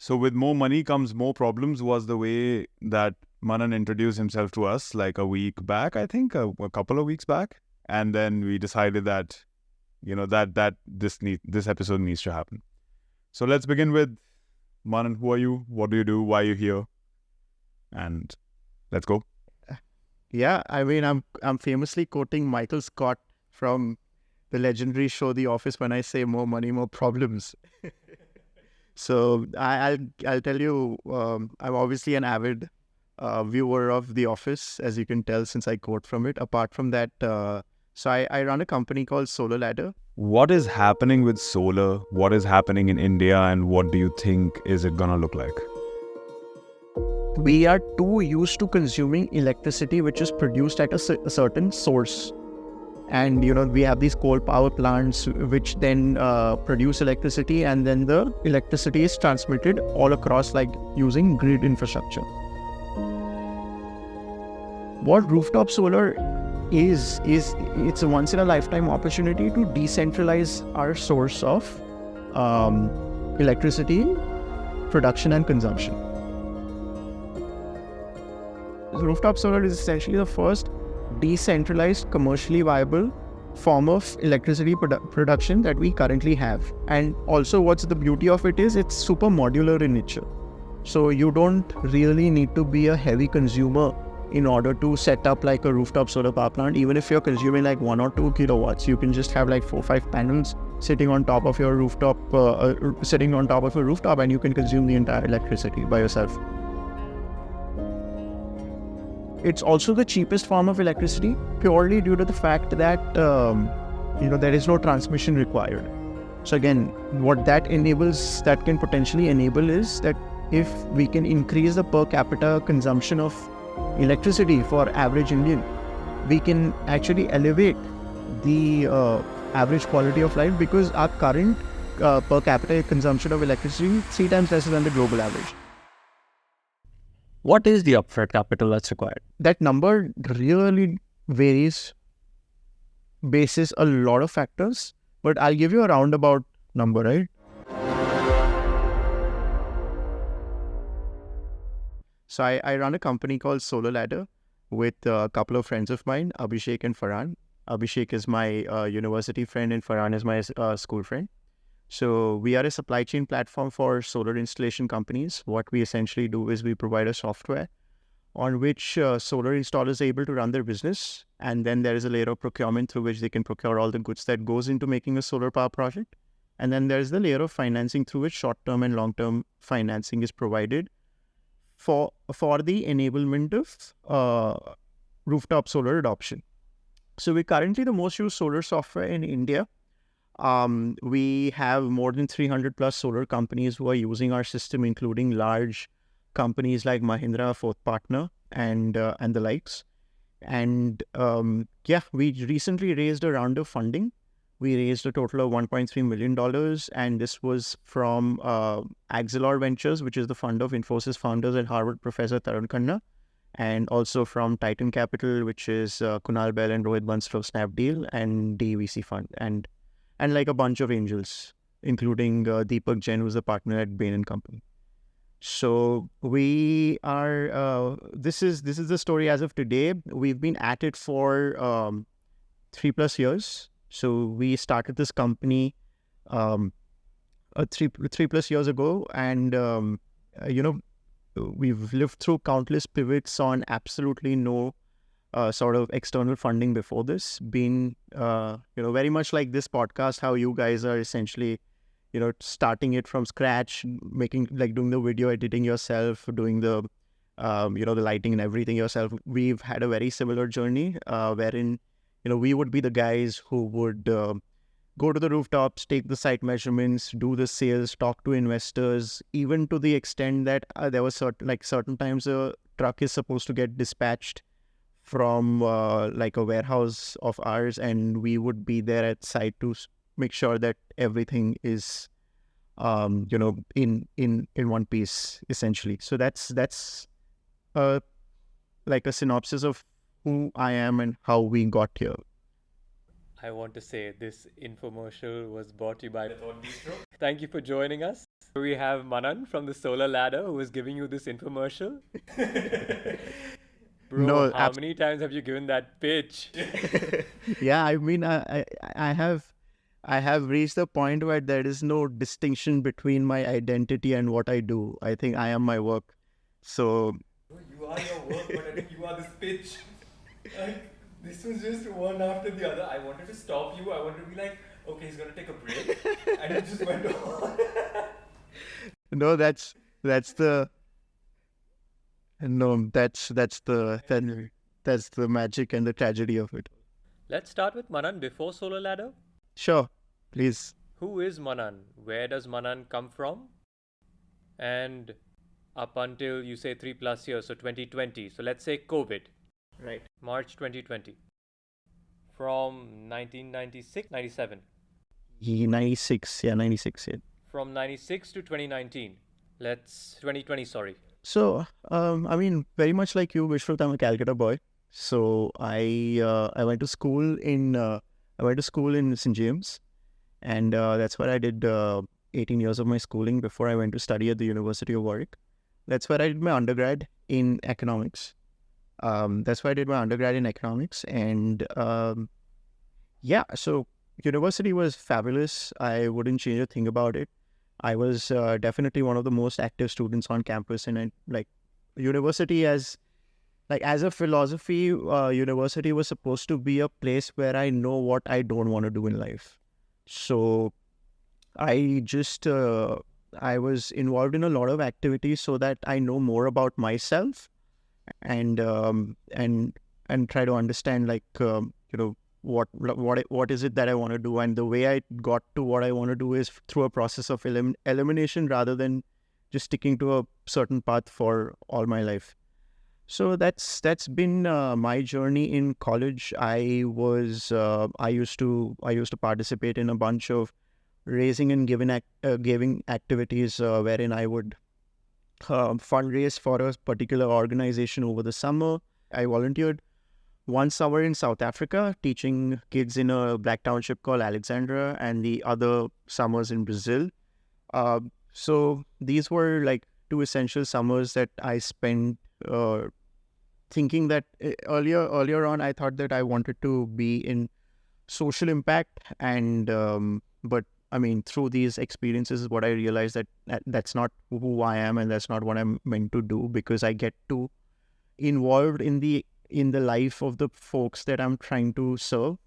So with more money comes more problems was the way that Manan introduced himself to us like a week back, I think, a couple of weeks back. And then we decided that, that this episode needs to happen. So let's begin with Manan. Who are you? What do you do? Why are you here? And let's go. Yeah, I mean, I'm famously quoting Michael Scott from the legendary show The Office when I say more money, more problems. So I'll tell you, I'm obviously an avid viewer of The Office, as you can tell since I quote from it. Apart from that, so I run a company called Solar Ladder. What is happening with solar? What is happening in India? And what do you think is it gonna look like? We are too used to consuming electricity which is produced at a certain source. And, we have these coal power plants which then produce electricity, and then the electricity is transmitted all across, like using grid infrastructure. What rooftop solar is it's a once in a lifetime opportunity to decentralize our source of electricity production and consumption. Rooftop solar is essentially the first decentralized, commercially viable form of electricity production that we currently have. And also what's the beauty of it is it's super modular in nature. So you don't really need to be a heavy consumer in order to set up like a rooftop solar power plant. Even if you're consuming like 1 or 2 kilowatts, you can just have like 4 or 5 panels sitting on top of your rooftop, and you can consume the entire electricity by yourself. It's also the cheapest form of electricity purely due to the fact that, there is no transmission required. So again, what that can potentially enable is that if we can increase the per capita consumption of electricity for average Indian, we can actually elevate the average quality of life, because our current per capita consumption of electricity is 3 times lesser than the global average. What is the upfront capital that's required? That number really varies basis a lot of factors, but I'll give you a roundabout number, right? So I run a company called Solar Ladder with a couple of friends of mine, Abhishek and Farhan. Abhishek is my university friend and Farhan is my school friend. So we are a supply chain platform for solar installation companies. What we essentially do is we provide a software on which solar installers are able to run their business. And then there is a layer of procurement through which they can procure all the goods that goes into making a solar power project. And then there's the layer of financing through which short-term and long-term financing is provided for the enablement of rooftop solar adoption. So we're currently the most used solar software in India. We have more than 300 plus solar companies who are using our system, including large companies like Mahindra, Fourth Partner, and the likes. And we recently raised a round of funding. We raised a total of $1.3 million, and this was from Axelor Ventures, which is the fund of Infosys founders and Harvard professor Tarun Khanna, and also from Titan Capital, which is Kunal Bell and Rohit Bansal of Snapdeal, and DVC Fund, and like a bunch of angels, including Deepak Jain, who's a partner at Bain & Company. So we are, this is the story as of today. We've been at it for 3+ years. So we started this company 3+ years ago, and we've lived through countless pivots on absolutely no sort of external funding before this. Been very much like this podcast, how you guys are essentially starting it from scratch, doing the video editing yourself, doing the the lighting and everything yourself. We've had a very similar journey wherein we would be the guys who would go to the rooftops, take the site measurements, do the sales, talk to investors, even to the extent that there was certain times a truck is supposed to get dispatched from like a warehouse of ours, and we would be there at site to make sure that everything is in one piece, essentially. So that's like a synopsis of who I am and how we got here. I want to say this infomercial was brought to you by the Thought Bistro. Thank you for joining us. We have Manan from the Solar Ladder who is giving you this infomercial. Bro, No, how many times have you given that pitch? yeah, I mean, I have reached the point where there is no distinction between my identity and what I do. I think I am my work. So You are your work, but I think you are this pitch. Like, this was just one after the other. I wanted to stop you. I wanted to be like, okay, he's going to take a break. And it just went on. no, that's the no, that's the magic and the tragedy of it. Let's start with Manan before Solar Ladder. Sure, please. Who is Manan? Where does Manan come from? And up until you say 3+ years, so 2020. So let's say COVID, Right. March 2020. From 1996, 97. 96, yeah, 96. Yeah. From 96 to 2019. 2020, sorry. So, I mean, very much like you, Vishwat, I'm a Calcutta boy. So I went to school in St. James, and that's where I did 18 years of my schooling before I went to study at the University of Warwick. That's where I did my undergrad in economics. And yeah, so university was fabulous. I wouldn't change a thing about it. I was definitely one of the most active students on campus, and university as a philosophy, university was supposed to be a place where I know what I don't want to do in life. So I was involved in a lot of activities so that I know more about myself and try to understand what is it that I want to do. And the way I got to what I want to do is through a process of elimination rather than just sticking to a certain path for all my life. So that's been my journey in college. I used to participate in a bunch of raising and giving activities wherein I would fundraise for a particular organization over the summer. I volunteered one summer in South Africa teaching kids in a black township called Alexandra, and the other summers in Brazil. So these were like two essential summers that I spent thinking that earlier on I thought that I wanted to be in social impact, and but I mean through these experiences is what I realized that's not who I am, and that's not what I'm meant to do, because I get too involved in the life of the folks that I'm trying to serve.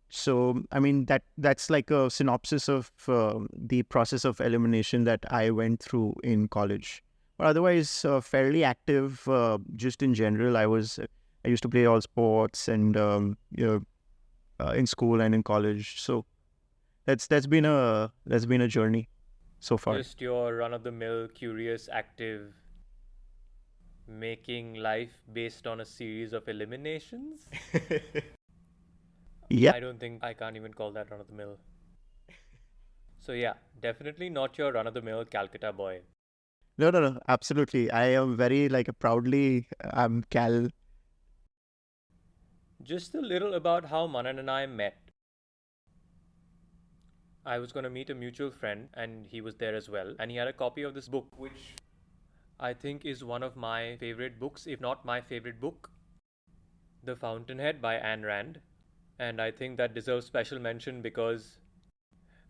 So I mean that's like a synopsis of the process of elimination that I went through in college. But otherwise, fairly active. Just in general, I used to play all sports, and in school and in college. So that's been a journey so far. Just your run-of-the-mill, curious, active, making life based on a series of eliminations. Yeah. I don't think I can't even call that run-of-the-mill. So yeah, definitely not your run-of-the-mill Calcutta boy. No, absolutely. I am very proudly Cal. Just a little about how Manan and I met. I was going to meet a mutual friend, and he was there as well, and he had a copy of this book, which I think is one of my favorite books, if not my favorite book, The Fountainhead by Ayn Rand. And I think that deserves special mention because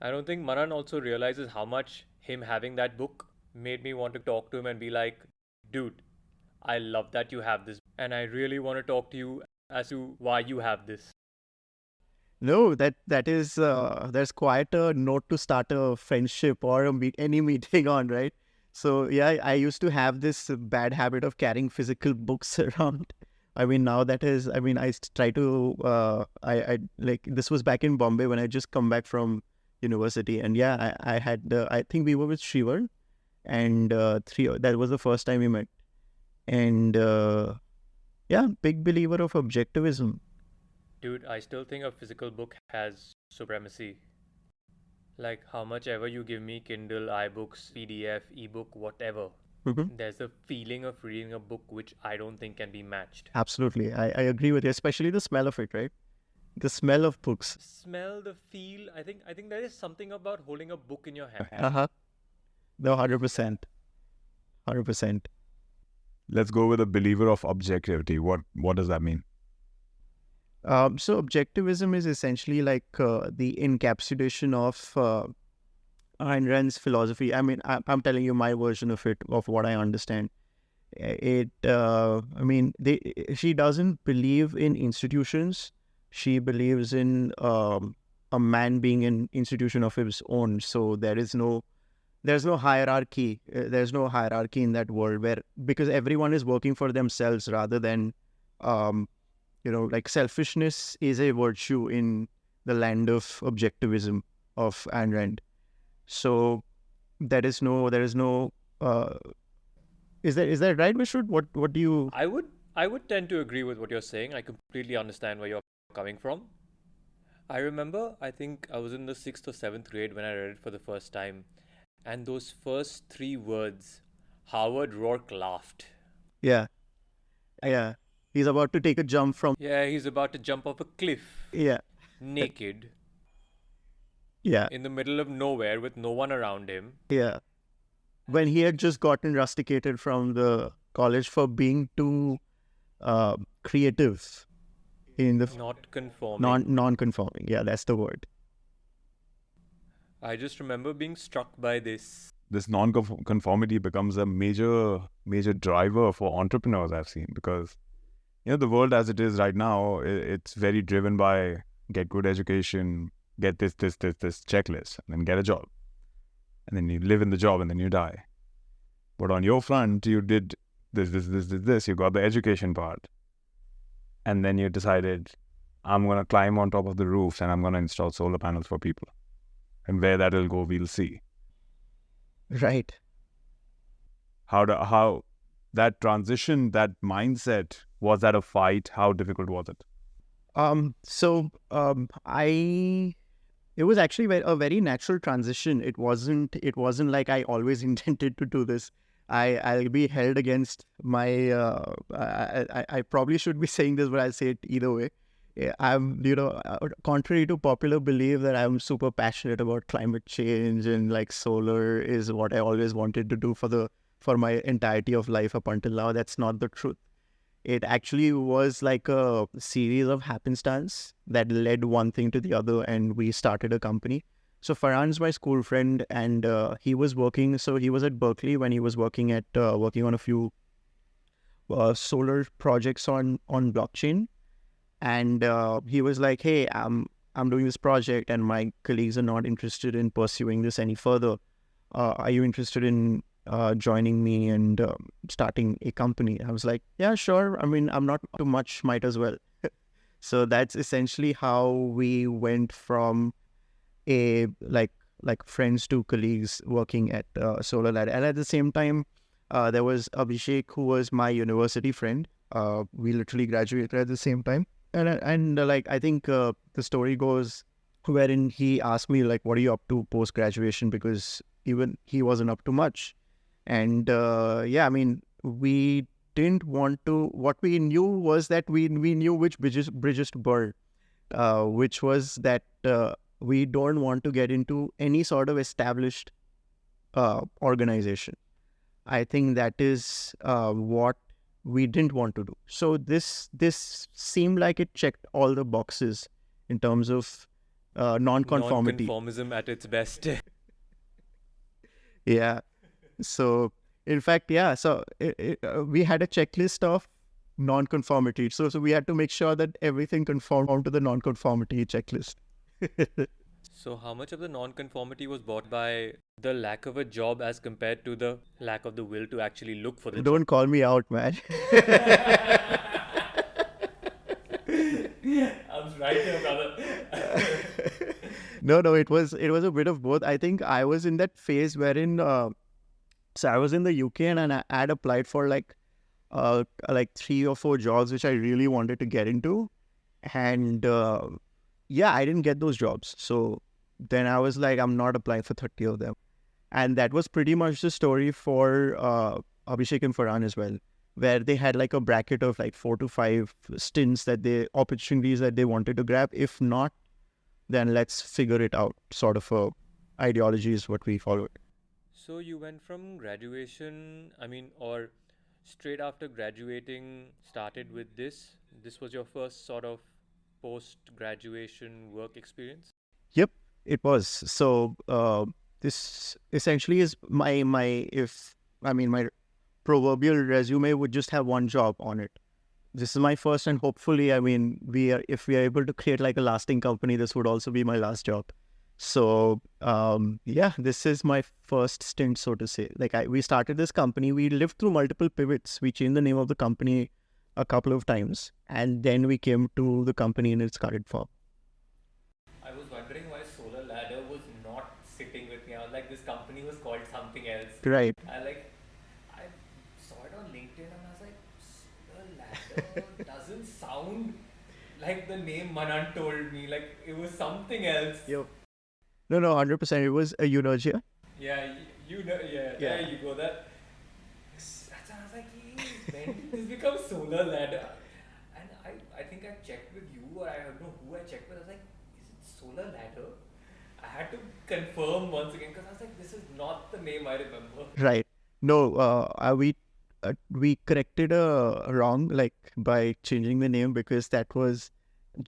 I don't think Manan also realizes how much him having that book made me want to talk to him and be like, dude, I love that you have this, and I really want to talk to you as to why you have this. No, that is there's quite a note to start a friendship or any meeting on, right? So yeah, I used to have this bad habit of carrying physical books around. I mean, now that is, I mean, I try to, I like, this was back in Bombay when I just come back from university. And yeah, I had, I think we were with Shrivar, and that was the first time we met. And yeah, big believer of objectivism. Dude, I still think a physical book has supremacy. Like, how much ever you give me Kindle, iBooks, PDF, ebook, whatever, there's a feeling of reading a book which I don't think can be matched. Absolutely. I agree with you, especially the smell of it, right? The smell of books. Smell, the feel. I think there is something about holding a book in your hand. Uh-huh. No, 100%. 100%. Let's go with a believer of objectivity. What does that mean? So objectivism is essentially like the encapsulation of Ayn Rand's philosophy. I mean, I'm telling you my version of it, of what I understand. She doesn't believe in institutions. She believes in a man being an institution of his own. So there's no hierarchy. There's no hierarchy in that world because everyone is working for themselves rather than, like selfishness is a virtue in the land of objectivism of Ayn Rand. So there is no, is that right, Vishnu? What do you? I would tend to agree with what you're saying. I completely understand where you're coming from. I remember, I think I was in the 6th or 7th grade when I read it for the first time. And those first 3 words, Howard Rourke laughed. Yeah, yeah. He's about to take a jump from. Yeah, he's about to jump off a cliff, Yeah, naked, yeah, in the middle of nowhere with no one around him. yeah. When he had just gotten rusticated from the college for being too creative in the Not conforming. non-conforming. Yeah, that's the word. I just remember being struck by this. This non-conformity becomes a major driver for entrepreneurs, I've seen, because the world as it is right now, it's very driven by get good education, get this checklist, and then get a job, and then you live in the job, and then you die. But on your front, you did this. You got the education part, and then you decided, I'm gonna climb on top of the roofs and I'm gonna install solar panels for people, and where that will go, we'll see. Right. How that transition, that mindset, was that a fight? How difficult was it? It was actually a very natural transition. It wasn't like I always intended to do this. I'll be held against my, I probably should be saying this, but I'll say it either way. I'm, contrary to popular belief that I'm super passionate about climate change and like solar is what I always wanted to do for my entirety of life up until now. That's not the truth. It actually was like a series of happenstance that led one thing to the other, and we started a company. So Farhan's my school friend, and he was working. So he was at Berkeley when he was working on a few solar projects on blockchain, and he was like, "Hey, I'm doing this project, and my colleagues are not interested in pursuing this any further. Are you interested in joining me and starting a company?" I was like, "Yeah, sure. I mean, I'm not too much, might as well." So that's essentially how we went from a like friends to colleagues working at Solar Ladder. And at the same time, there was Abhishek, who was my university friend. We literally graduated at the same time. And I think the story goes wherein he asked me, like, what are you up to post graduation? Because even he wasn't up to much. And I mean, we didn't want to. What we knew was that we knew which bridges to burn, which was that we don't want to get into any sort of established organization. I think that is what we didn't want to do. So this seemed like it checked all the boxes in terms of non-conformity. Non-conformism at its best. Yeah. So in fact, yeah. So we had a checklist of non-conformity. So we had to make sure that everything conformed to the non-conformity checklist. So how much of the non-conformity was bought by the lack of a job as compared to the lack of the will to actually look for the job? Don't call me out, man. I was right here, brother. No, it was a bit of both. I think I was in that phase wherein so I was in the UK and I had applied for like 3 or 4 jobs which I really wanted to get into, and I didn't get those jobs. So then I was like, I'm not applying for 30 of them, and that was pretty much the story for Abhishek and Farhan as well. where they had like a bracket of like 4 to 5 opportunities that they wanted to grab. If not, then let's figure it out. Sort of a ideology is what we followed. So you went from graduation, or straight after graduating, started with this. This was your first sort of post-graduation work experience? Yep, it was. So this essentially is my proverbial resume would just have one job on it. This is my first, and hopefully, if we are able to create like a lasting company, this would also be my last job. So this is my first stint, so to say. We started this company. We lived through multiple pivots. We changed the name of the company a couple of times, and then we came to the company in its current form. I was wondering why Solar Ladder was not sitting with me. I was like, this company was called something else. Right. I saw it on LinkedIn and I was like, Solar Ladder doesn't sound like the name Manan told me. Like it was something else. Yep. No, 100%. It was a Eunergia. Yeah, there you go. That's I was like, when did this become Solar Ladder? And I think I checked with you, or I don't know who I checked with. I was like, is it Solar Ladder? I had to confirm once again because I was like, this is not the name I remember. Right. No, we corrected a wrong by changing the name because that was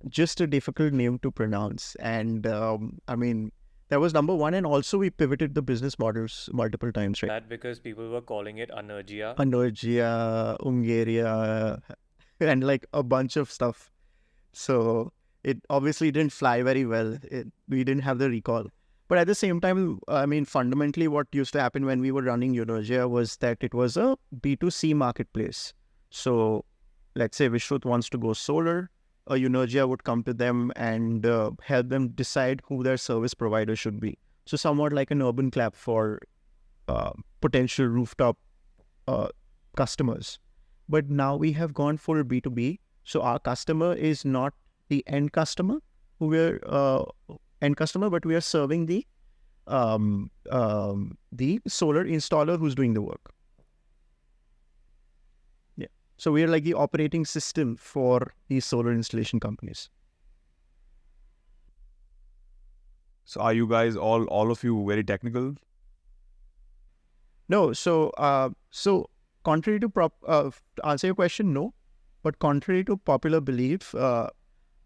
just a difficult name to pronounce. And that was number one. And also we pivoted the business models multiple times, right? That because people were calling it Anergia. Anergia, Ungaria, and like a bunch of stuff. So it obviously didn't fly very well. We didn't have the recall. But at the same time, fundamentally what used to happen when we were running Eunergia was that it was a B2C marketplace. So let's say Vishruth wants to go solar, a Eunergia would come to them and help them decide who their service provider should be. So somewhat like an urban clap for potential rooftop customers. But now we have gone full B2B. So our customer is not the end customer, but we are serving the solar installer who's doing the work. Yeah. So we are like the operating system for these solar installation companies. So are you guys all of you very technical? No. So contrary to to answer your question, no. But contrary to popular belief,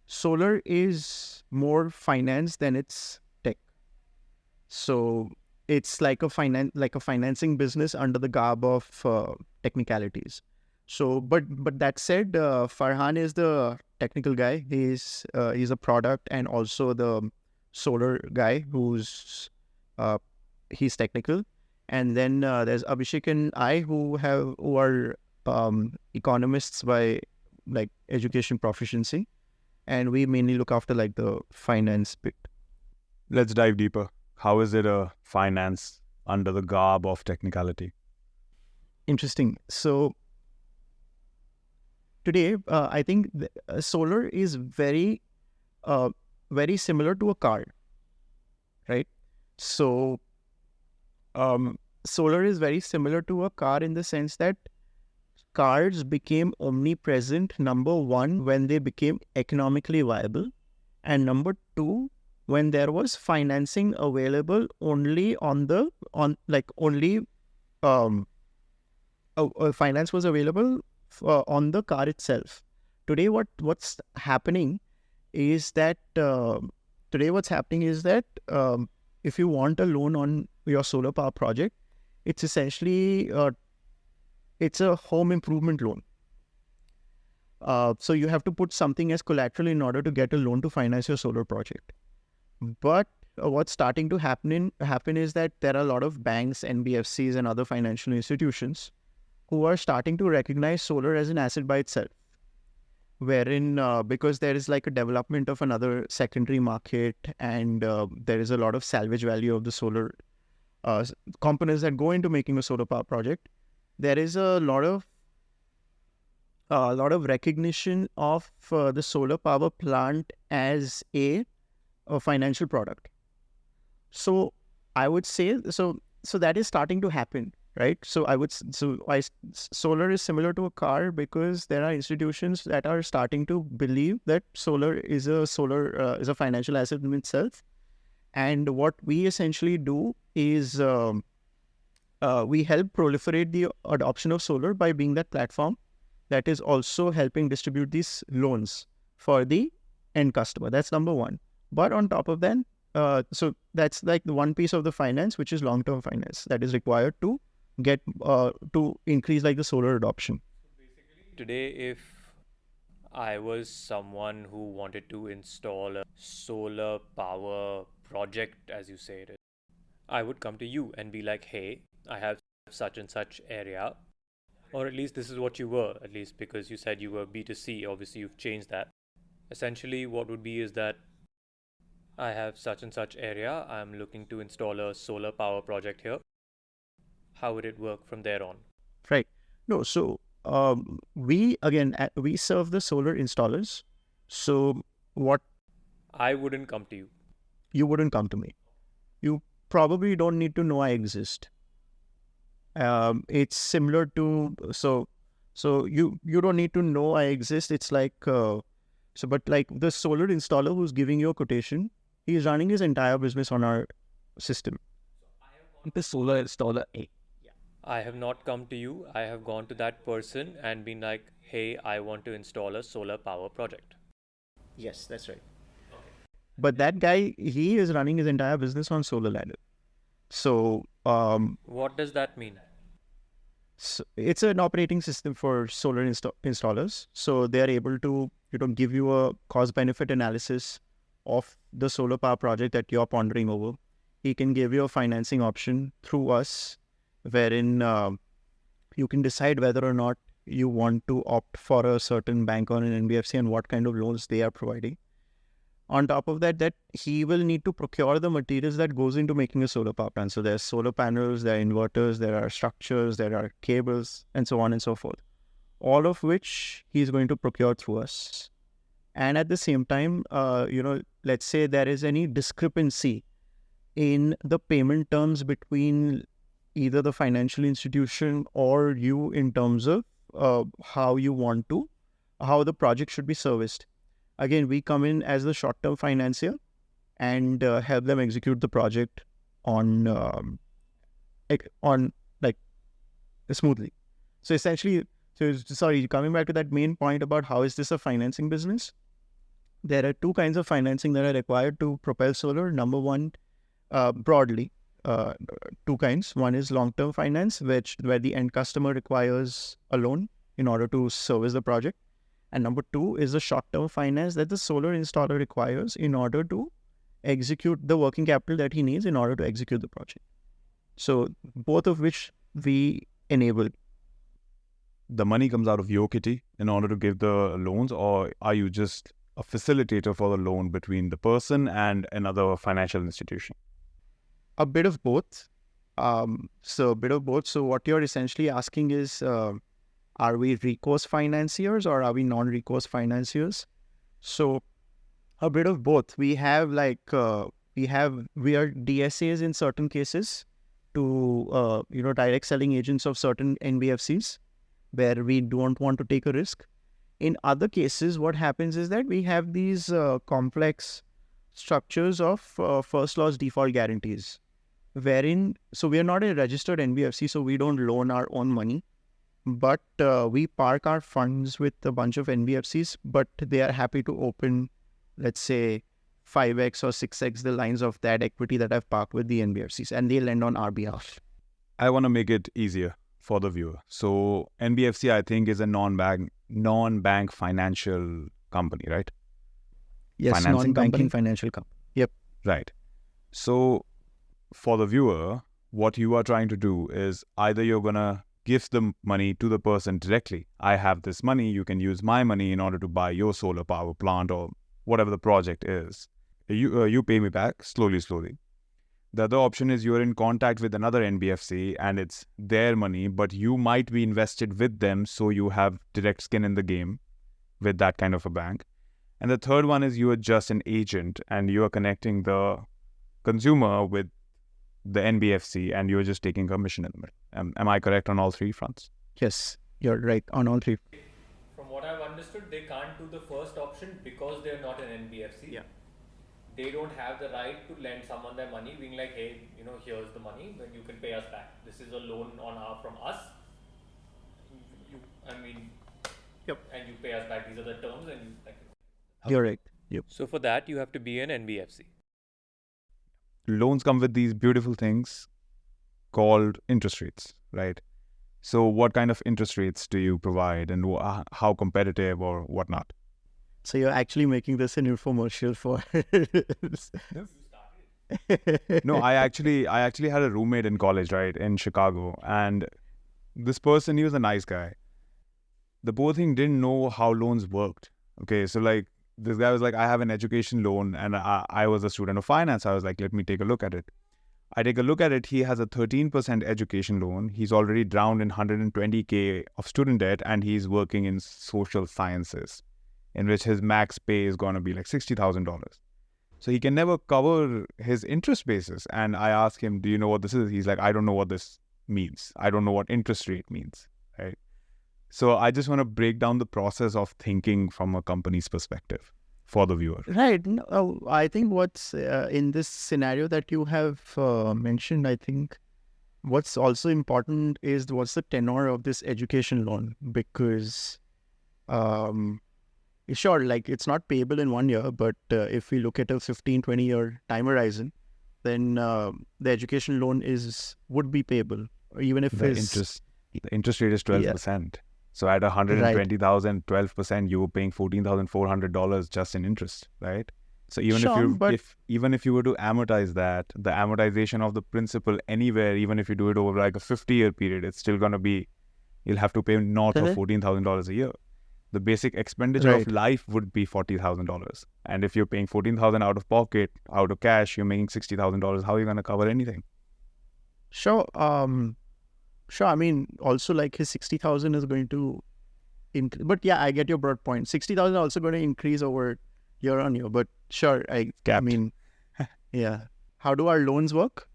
solar is more finance than it's tech. So it's like a financing business under the garb of technicalities. So, but that said, Farhan is the technical guy. He's a product and also the solar guy who's he's technical. And then there's Abhishek and I who are economists by like education proficiency, and we mainly look after like the finance bit. Let's dive deeper. How is it a finance under the garb of technicality? Interesting. So today, I think solar is very similar to a car, right? So solar is very similar to a car in the sense that cars became omnipresent, number one, when they became economically viable, and number two, when there was financing available finance was available on the car itself. Today, what's happening is that if you want a loan on your solar power project, it's essentially it's a home improvement loan. So you have to put something as collateral in order to get a loan to finance your solar project. But what's starting to happen is that there are a lot of banks, NBFCs, and other financial institutions who are starting to recognize solar as an asset by itself, wherein because there is like a development of another secondary market, and there is a lot of salvage value of the solar components that go into making a solar power project. There is a lot of recognition of the solar power plant as a financial product. So I would say so that is starting to happen, right? So solar is similar to a car because there are institutions that are starting to believe that solar is a financial asset in itself. And what we essentially do is we help proliferate the adoption of solar by being that platform that is also helping distribute these loans for the end customer. That's number one. But on top of that, so that's like the one piece of the finance, which is long-term finance that is required to get to increase like the solar adoption. Today, if I was someone who wanted to install a solar power project, as you say it, I would come to you and be like, hey, I have such and such area. Or at least this is what you were, at least because you said you were B2C. Obviously, you've changed that. Essentially, what would be is that I have such and such area. I'm looking to install a solar power project here. How would it work from there on? Right. No, so we serve the solar installers. So what I wouldn't come to you. you wouldn't come to me. You probably don't need to know I exist. It's similar to so you don't need to know I exist. It's like but like the solar installer who's giving you a quotation, he's running his entire business on our system. The solar installer A. I have not come to you. I have gone to that person and been like, hey, I want to install a solar power project. Yes, that's right. But that guy, he is running his entire business on Solar Ladder. So, What does that mean? so it's an operating system for solar installers. So they are able to, give you a cost-benefit analysis of the solar power project that you're pondering over. He can give you a financing option through us, wherein you can decide whether or not you want to opt for a certain bank or an NBFC and what kind of loans they are providing. On top of that he will need to procure the materials that goes into making a solar power plant. So there's solar panels, there are inverters, there are structures, there are cables, and so on and so forth. All of which he's going to procure through us. And at the same time, let's say there is any discrepancy in the payment terms between either the financial institution or you in terms of how the project should be serviced. Again, we come in as the short-term financier and help them execute the project on smoothly. So essentially, coming back to that main point about how is this a financing business? There are two kinds of financing that are required to propel solar. Number one, broadly, two kinds. One is long-term finance, where the end customer requires a loan in order to service the project. And number two is the short-term finance that the solar installer requires in order to execute the working capital that he needs in order to execute the project. So both of which we enable. The money comes out of your kitty in order to give the loans, or are you just a facilitator for the loan between the person and another financial institution? A bit of both. So what you're essentially asking is, are we recourse financiers or are we non-recourse financiers? So a bit of both. We have we are DSAs in certain cases to direct selling agents of certain NBFCs where we don't want to take a risk. In other cases, what happens is that we have these complex structures of first loss default guarantees, so we are not a registered NBFC, so we don't loan our own money. But we park our funds with a bunch of NBFCs, but they are happy to open, let's say, 5x or 6x the lines of that equity that I've parked with the NBFCs, and they lend on our behalf. I want to make it easier for the viewer. So NBFC, I think, is a non-bank financial company, right? Yes, Financing non-banking company? financial company. Yep. Right. So for the viewer, what you are trying to do is either you're going to give the money to the person directly. I have this money, you can use my money in order to buy your solar power plant or whatever the project is. You pay me back slowly. The other option is you're in contact with another NBFC and it's their money, but you might be invested with them, so you have direct skin in the game with that kind of a bank. And the third one is you are just an agent and you are connecting the consumer with the NBFC and you're just taking commission in the middle. Am I correct on all three fronts? Yes, you're right on all three. From what I've understood, they can't do the first option because they're not an NBFC. Yeah. They don't have the right to lend someone their money, being like, hey, here's the money, then you can pay us back. This is a loan from us. Yep. And you pay us back. These are the terms, and You're right. Yep. So for that, you have to be an NBFC. Loans come with these beautiful things called interest rates, right? So what kind of interest rates do you provide, and how competitive or whatnot? So you're actually making this an infomercial for. No, I actually had a roommate in college, right, in Chicago, and this person, he was a nice guy. The poor thing didn't know how loans worked. Okay, so like this guy was like, I have an education loan, and I was a student of finance. I was like, let me take a look at it. I take a look at it. He has a 13% education loan. He's already drowned in 120K of student debt, and he's working in social sciences, in which his max pay is going to be like $60,000. So he can never cover his interest basis. And I ask him, do you know what this is? He's like, I don't know what this means. I don't know what interest rate means, right? So I just want to break down the process of thinking from a company's perspective for the viewer. Right. No, I think what's in this scenario that you have mentioned, I think what's also important is what's the tenor of this education loan, because sure, like it's not payable in 1 year, but if we look at a 15-20 year time horizon, then the education loan would be payable, or even if The interest rate is 12%. Yeah. So at 120,000, 12%, you were paying $14,400 just in interest, right? So even if you were to amortize that, the amortization of the principal anywhere, even if you do it over like a 50-year period, it's still going to be, you'll have to pay north of $14,000 a year. The basic expenditure of life would be $40,000. And if you're paying $14,000 out of pocket, out of cash, you're making $60,000. How are you going to cover anything? Sure. Sure. I mean, also like his 60,000 is going to increase. But yeah, I get your broad point. 60,000 is also going to increase over year on year. But sure, I mean, yeah. How do our loans work?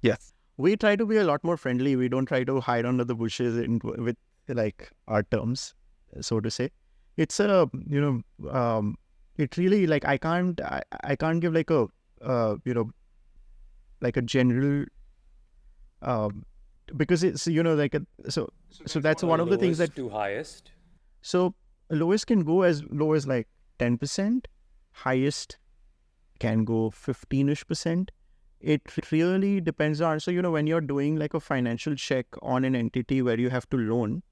Yes. We try to be a lot more friendly. We don't try to hide under the bushes with like our terms, so to say. It's it really, like, I can't give like a like a general because it's like so that's one of the things that to highest. So lowest can go as low as like 10%, highest can go 15-ish%. It really depends on, so when you're doing like a financial check on an entity where you have to loan,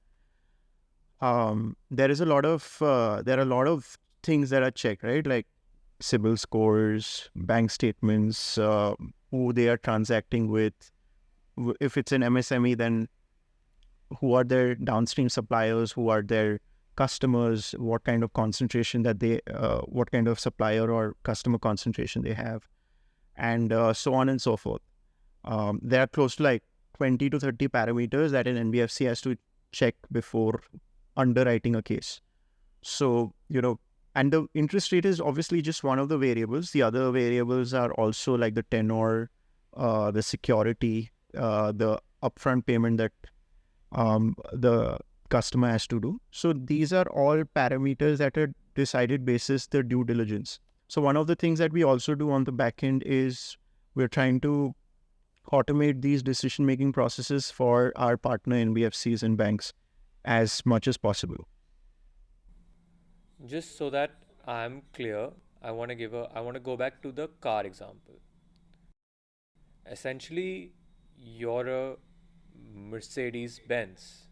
there are a lot of things that are checked, right? Like CIBIL scores, bank statements, who they are transacting with. If it's an MSME, then who are their downstream suppliers, who are their customers, what kind of concentration what kind of supplier or customer concentration they have, and so on and so forth. There are close to like 20 to 30 parameters that an NBFC has to check before underwriting a case. So, and the interest rate is obviously just one of the variables. The other variables are also like the tenor, the security, the upfront payment that the customer has to do. So these are all parameters that are decided basis the due diligence. So one of the things that we also do on the back end is we're trying to automate these decision-making processes for our partner NBFCs and banks as much as possible. Just so that I'm clear, I want to go back to the car example. Essentially, you're a Mercedes-Benz.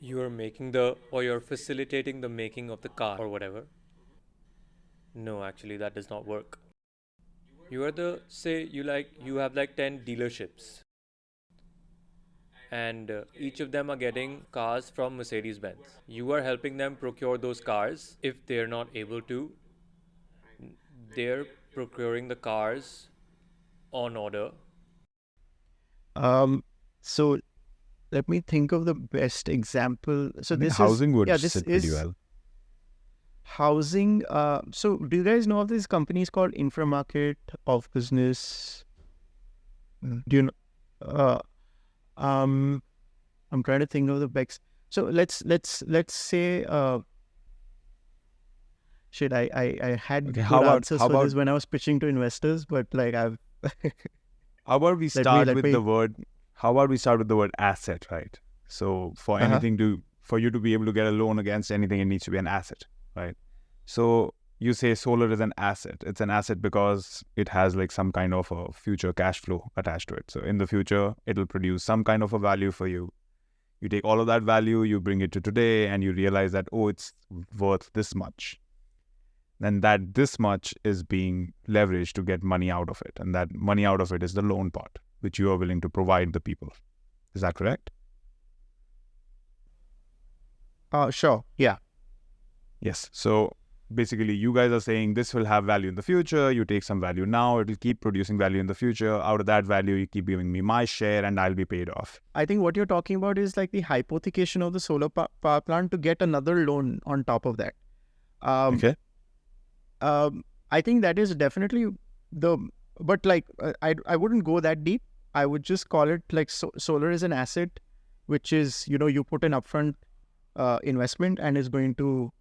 You're facilitating the making of the car or whatever. No, actually, that does not work. You are you have like 10 dealerships, and each of them are getting cars from Mercedes-Benz. You are helping them procure those cars. If they're not able to, they're procuring the cars on order. So let me think of the best example. So housing would sit pretty well. Housing. So do you guys know of these companies called Inframarket, Of Business? Do you know? I'm trying to think of the best. So let's say shit. I had Okay, good answers how for about this when I was pitching to investors, but like I've how about we let me start with the word how about we start with the word asset, right? So for for you to be able to get a loan against anything, it needs to be an asset, right? So you say solar is an asset. It's an asset because it has like some kind of a future cash flow attached to it. So in the future, it'll produce some kind of a value for you. You take all of that value, you bring it to today, and you realize that, oh, it's worth this much. Then that this much is being leveraged to get money out of it. And that money out of it is the loan part, which you are willing to provide the people. Is that correct? Sure. Yeah. Yes. So basically, you guys are saying this will have value in the future. You take some value now, it will keep producing value in the future. Out of that value, you keep giving me my share and I'll be paid off. I think what you're talking about is like the hypothecation of the solar power plant to get another loan on top of that. Okay. I think that is definitely but like I wouldn't go that deep. I would just call it like solar is an asset, which is, you put an upfront investment and is going to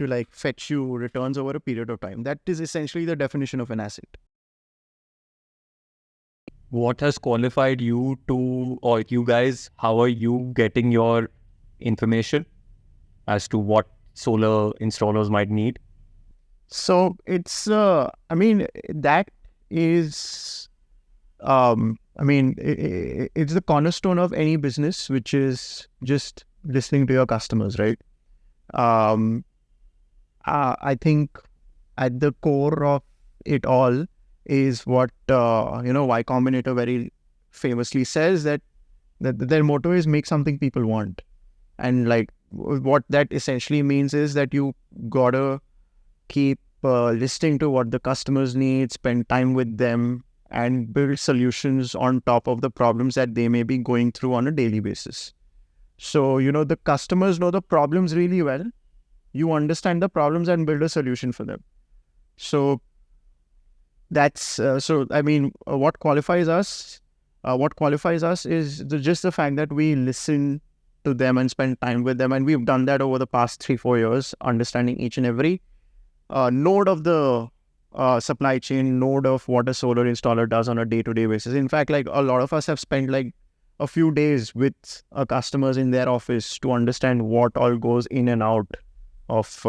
like fetch you returns over a period of time. That is essentially the definition of an asset. What has qualified you to, or you guys, how are you getting your information as to what solar installers might need? So it's, I mean, that is, it's the cornerstone of any business, which is just listening to your customers, right? I think at the core of it all is what, Y Combinator very famously says, that their motto is make something people want. And like what that essentially means is that you gotta keep listening to what the customers need, spend time with them, and build solutions on top of the problems that they may be going through on a daily basis. So, the customers know the problems really well. You understand the problems and build a solution for them. So that's, what qualifies us? What qualifies us is just the fact that we listen to them and spend time with them. And we've done that over the past 3-4 years, understanding each and every node of the supply chain, node of what a solar installer does on a day-to-day basis. In fact, like a lot of us have spent like a few days with customers in their office to understand what all goes in and out of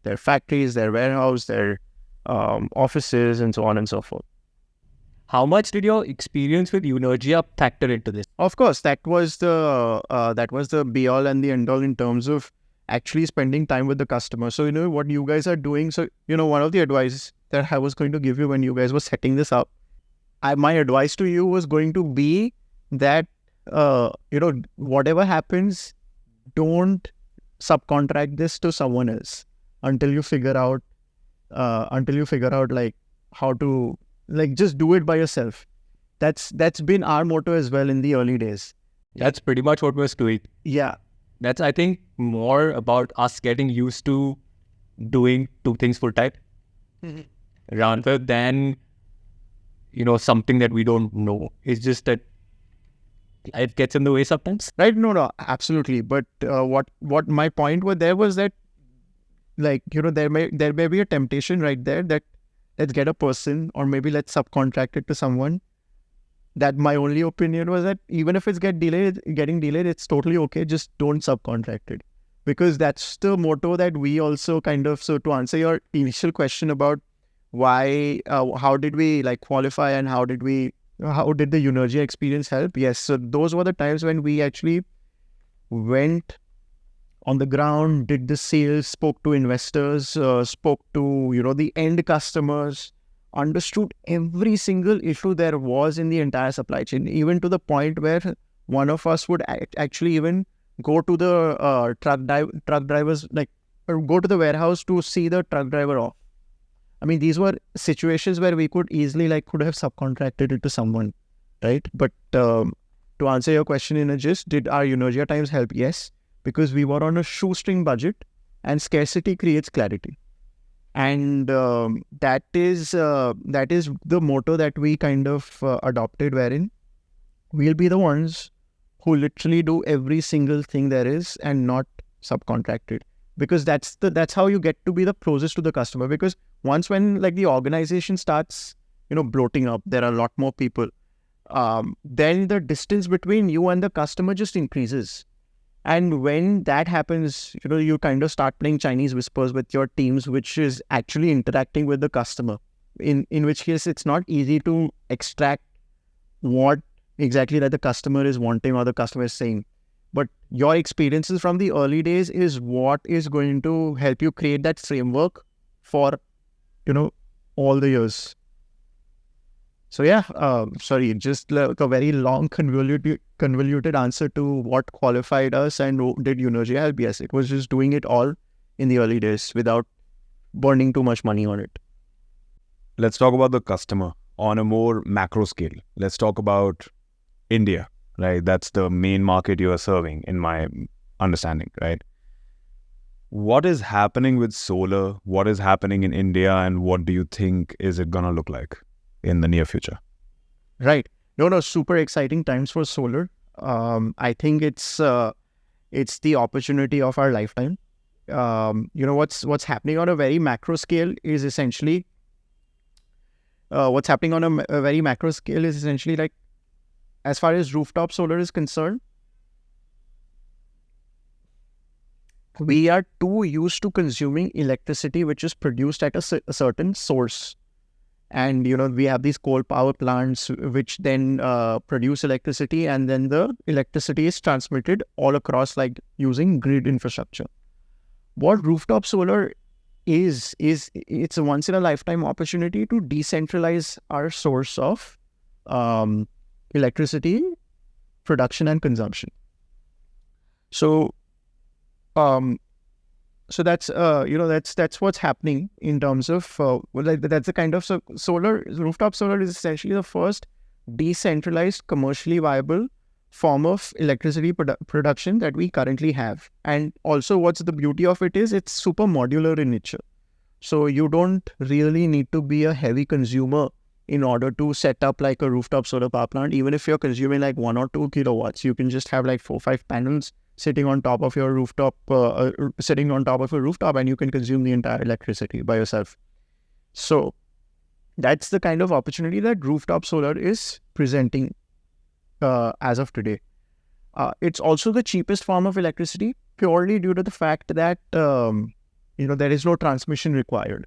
their factories, their warehouse, their offices, and so on and so forth. How much did your experience with Unergia factor into this? Of course, that was the be all and the end all in terms of actually spending time with the customer. So, what you guys are doing. So, one of the advice that I was going to give you when you guys were setting this up, my advice to you was going to be that, whatever happens, don't subcontract this to someone else until you figure out like how to, like, just do it by yourself. That's been our motto as well in the early days. That's pretty much what we're doing. Yeah. That's, I think, more about us getting used to doing two things full time rather than, something that we don't know. It's just that it gets in the way sometimes. Right? No, absolutely. But what my point was there was that, like, there may be a temptation right there that let's get a person, or maybe let's subcontract it to someone. That my only opinion was that even if it's getting delayed, it's totally okay. Just don't subcontract it, because that's the motto that we also kind of. So to answer your initial question about why, how did we like qualify and how did the Unergia experience help? Yes, so those were the times when we actually went on the ground, did the sales, spoke to investors, spoke to the end customers, understood every single issue there was in the entire supply chain, even to the point where one of us would actually even go to the truck drivers, like, or go to the warehouse to see the truck driver off. I mean, these were situations where we could easily could have subcontracted it to someone, right? But to answer your question in a gist, did our Unergia times help? Yes, because we were on a shoestring budget, and scarcity creates clarity. And that is the motto that we kind of adopted, wherein we'll be the ones who literally do every single thing there is and not subcontracted, because that's how you get to be the closest to the customer. Because once when like the organization starts bloating up, there are a lot more people, then the distance between you and the customer just increases. And when that happens, you kind of start playing Chinese whispers with your teams, which is actually interacting with the customer, in which case it's not easy to extract what exactly that the customer is wanting or the customer is saying. But your experiences from the early days is what is going to help you create that framework for, all the years. So yeah, sorry, just like a very long convoluted answer to what qualified us and did Eunergy help. Yes, it was just doing it all in the early days without burning too much money on it. Let's talk about the customer on a more macro scale. Let's talk about India, right? That's the main market you are serving, in my understanding, right? What is happening with solar? What is happening in India? And what do you think is it going to look like in the near future? Right. No, super exciting times for solar. I think it's the opportunity of our lifetime. What's happening on a very macro scale is essentially like, as far as rooftop solar is concerned, we are too used to consuming electricity which is produced at a certain source. And, we have these coal power plants which then produce electricity, and then the electricity is transmitted all across, like using grid infrastructure. What rooftop solar is it's a once in a lifetime opportunity to decentralize our source of electricity production and consumption. So that's that's what's happening in terms of that's the kind of rooftop solar is essentially the first decentralized commercially viable form of electricity production that we currently have. And also what's the beauty of it is it's super modular in nature. So you don't really need to be a heavy consumer in order to set up like a rooftop solar power plant. Even if you're consuming like 1 or 2 kilowatts, you can just have like 4 or 5 panels sitting on top of your rooftop, and you can consume the entire electricity by yourself. So that's the kind of opportunity that rooftop solar is presenting as of today. It's also the cheapest form of electricity, purely due to the fact that there is no transmission required.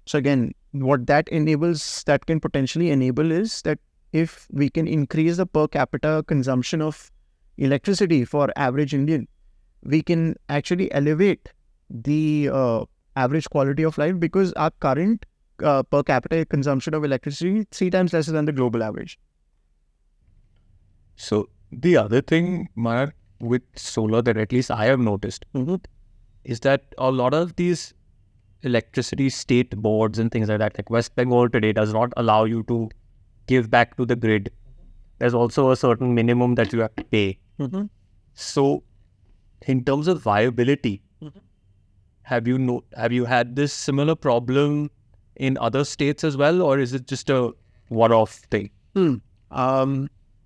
So again, what that can potentially enable is that if we can increase the per capita consumption of electricity for average Indian, we can actually elevate the average quality of life, because our current per capita consumption of electricity is 3 times lesser than the global average. So the other thing, Manan, with solar that at least I have noticed is that a lot of these electricity state boards and things like West Bengal today does not allow you to give back to the grid. There's also a certain minimum that you have to pay. So in terms of viability, have you had this similar problem in other states as well, or is it just a one-off thing?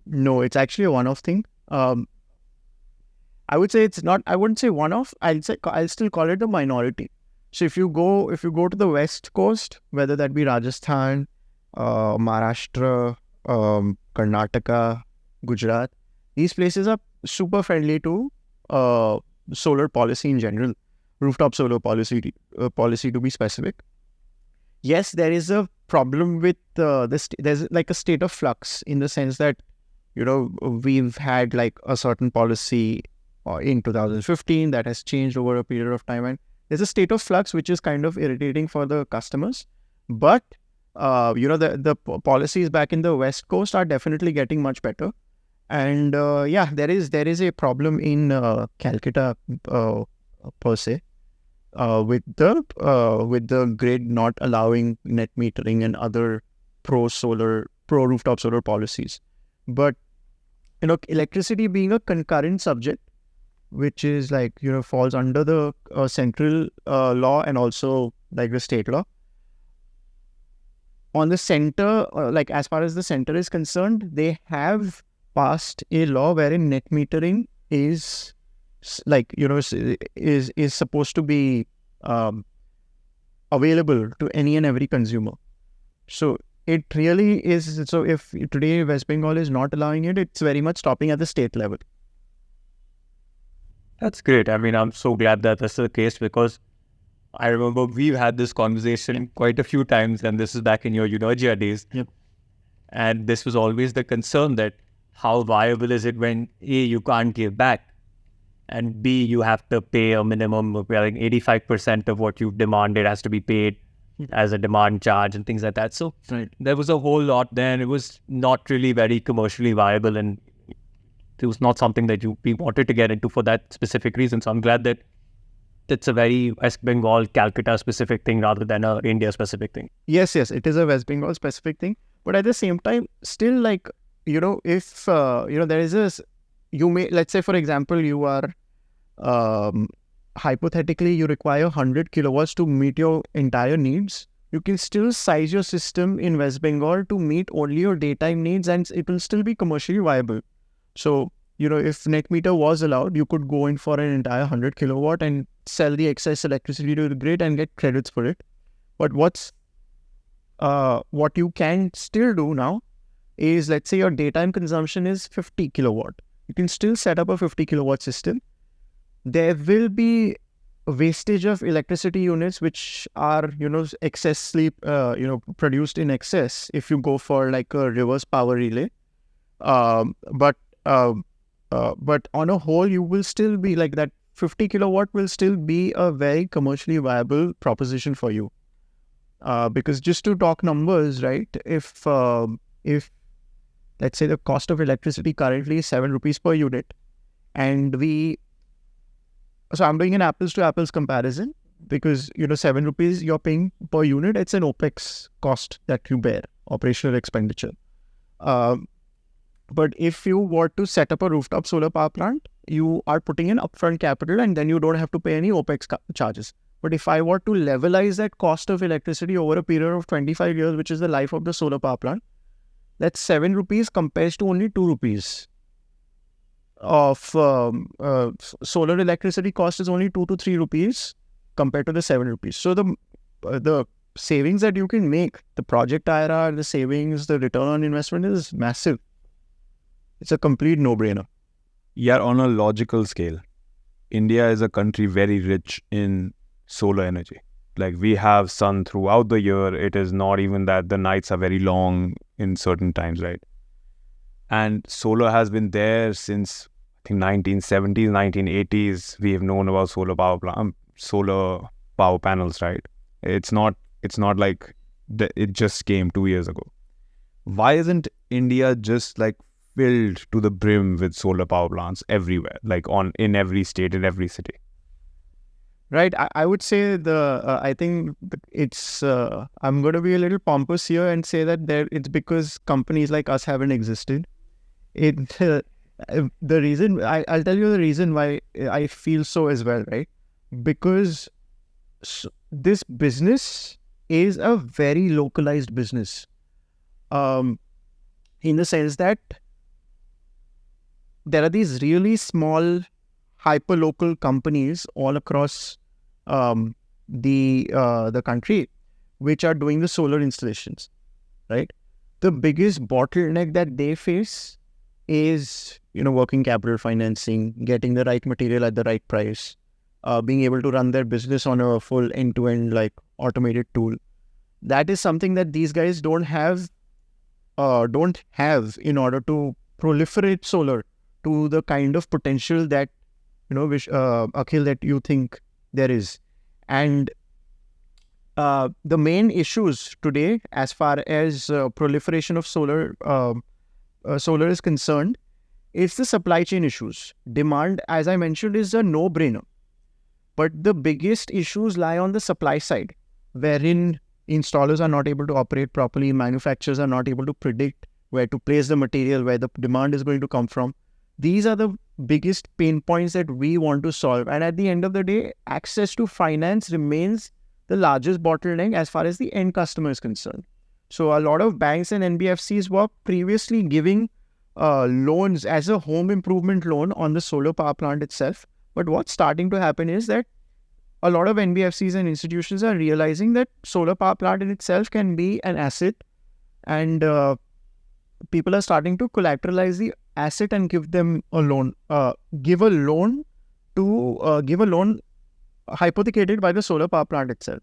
No, it's actually a one-off thing. I would say it's not. I wouldn't say one-off. I'll still call it a minority. So if you go to the west coast, whether that be Rajasthan, Maharashtra, Karnataka, Gujarat, these places are super friendly to solar policy in general, rooftop solar policy to be specific. Yes, there is a problem with there's like a state of flux, in the sense that we've had like a certain policy in 2015 that has changed over a period of time, and there's a state of flux which is kind of irritating for the customers. But the policies back in the West Coast are definitely getting much better. And there is a problem in Calcutta per se, with the grid not allowing net metering and other pro rooftop solar policies. But electricity being a concurrent subject, which is like falls under the central law and also like the state law. On the center, like as far as the center is concerned, they have passed a law wherein net metering is is supposed to be available to any and every consumer. So it really is. So if today West Bengal is not allowing it, it's very much stopping at the state level. That's great. I mean, I'm so glad that that's the case, because I remember we've had this conversation quite a few times, and this is back in your Eunergia days. Yep. And this was always the concern, that how viable is it when A, you can't give back, and B, you have to pay a minimum of, I think, 85% of what you've demanded has to be paid as a demand charge and things like that. So there was a whole lot there, and it was not really very commercially viable, and it was not something that we wanted to get into for that specific reason. So I'm glad that it's a very West Bengal, Calcutta specific thing rather than a India specific thing. Yes, it is a West Bengal specific thing. But at the same time, still, like, if, there is let's say, for example, you are, hypothetically, you require 100 kilowatts to meet your entire needs. You can still size your system in West Bengal to meet only your daytime needs, and it will still be commercially viable. So, if net meter was allowed, you could go in for an entire 100 kilowatt and sell the excess electricity to the grid and get credits for it. But what you can still do now is, let's say your daytime consumption is 50 kilowatt. You can still set up a 50 kilowatt system. There will be wastage of electricity units which are, excessively, produced in excess if you go for like a reverse power relay. But on a whole, you will still be like that 50 kilowatt will still be a very commercially viable proposition for you. Because just to talk numbers, right? If let's say the cost of electricity currently is 7 rupees per unit, and so I'm doing an apples to apples comparison, because 7 rupees you're paying per unit, it's an OPEX cost that you bear, operational expenditure. But if you were to set up a rooftop solar power plant, you are putting in upfront capital, and then you don't have to pay any OPEX charges. But if I were to levelize that cost of electricity over a period of 25 years, which is the life of the solar power plant, that's 7 rupees compares to only 2 rupees of solar electricity cost is only 2 to 3 rupees compared to the 7 rupees. So the savings that you can make, the project IRR, the savings, the return on investment is massive. It's a complete no-brainer. Yeah, on a logical scale, India is a country very rich in solar energy. Like, we have sun throughout the year. It is not even that the nights are very long in certain times, right? And solar has been there since, I think, 1970s, 1980s. We have known about solar power panels, right? It's not like it just came 2 years ago. Why isn't India just like filled to the brim with solar power plants everywhere, like in every state, in every city? Right. I would say I think it's, I'm going to be a little pompous here and say that it's because companies like us haven't existed. The reason, I'll tell you the reason why I feel so as well, right? Because this business is a very localized business. In the sense that there are these really small hyper-local companies all across the country which are doing the solar installations, right? The biggest bottleneck that they face is, working capital financing, getting the right material at the right price, being able to run their business on a full end-to-end like automated tool. That is something that these guys don't have in order to proliferate solar to the kind of potential that Akhil, that you think there is. And the main issues today, as far as proliferation of solar is concerned, it's the supply chain issues. Demand, as I mentioned, is a no-brainer. But the biggest issues lie on the supply side, wherein installers are not able to operate properly, manufacturers are not able to predict where to place the material, where the demand is going to come from. These are the biggest pain points that we want to solve. And at the end of the day, access to finance remains the largest bottleneck as far as the end customer is concerned. So a lot of banks and NBFCs were previously giving loans as a home improvement loan on the solar power plant itself. But what's starting to happen is that a lot of NBFCs and institutions are realizing that solar power plant in itself can be an asset, and people are starting to collateralize the asset and give them a loan. Give a loan hypothecated by the solar power plant itself,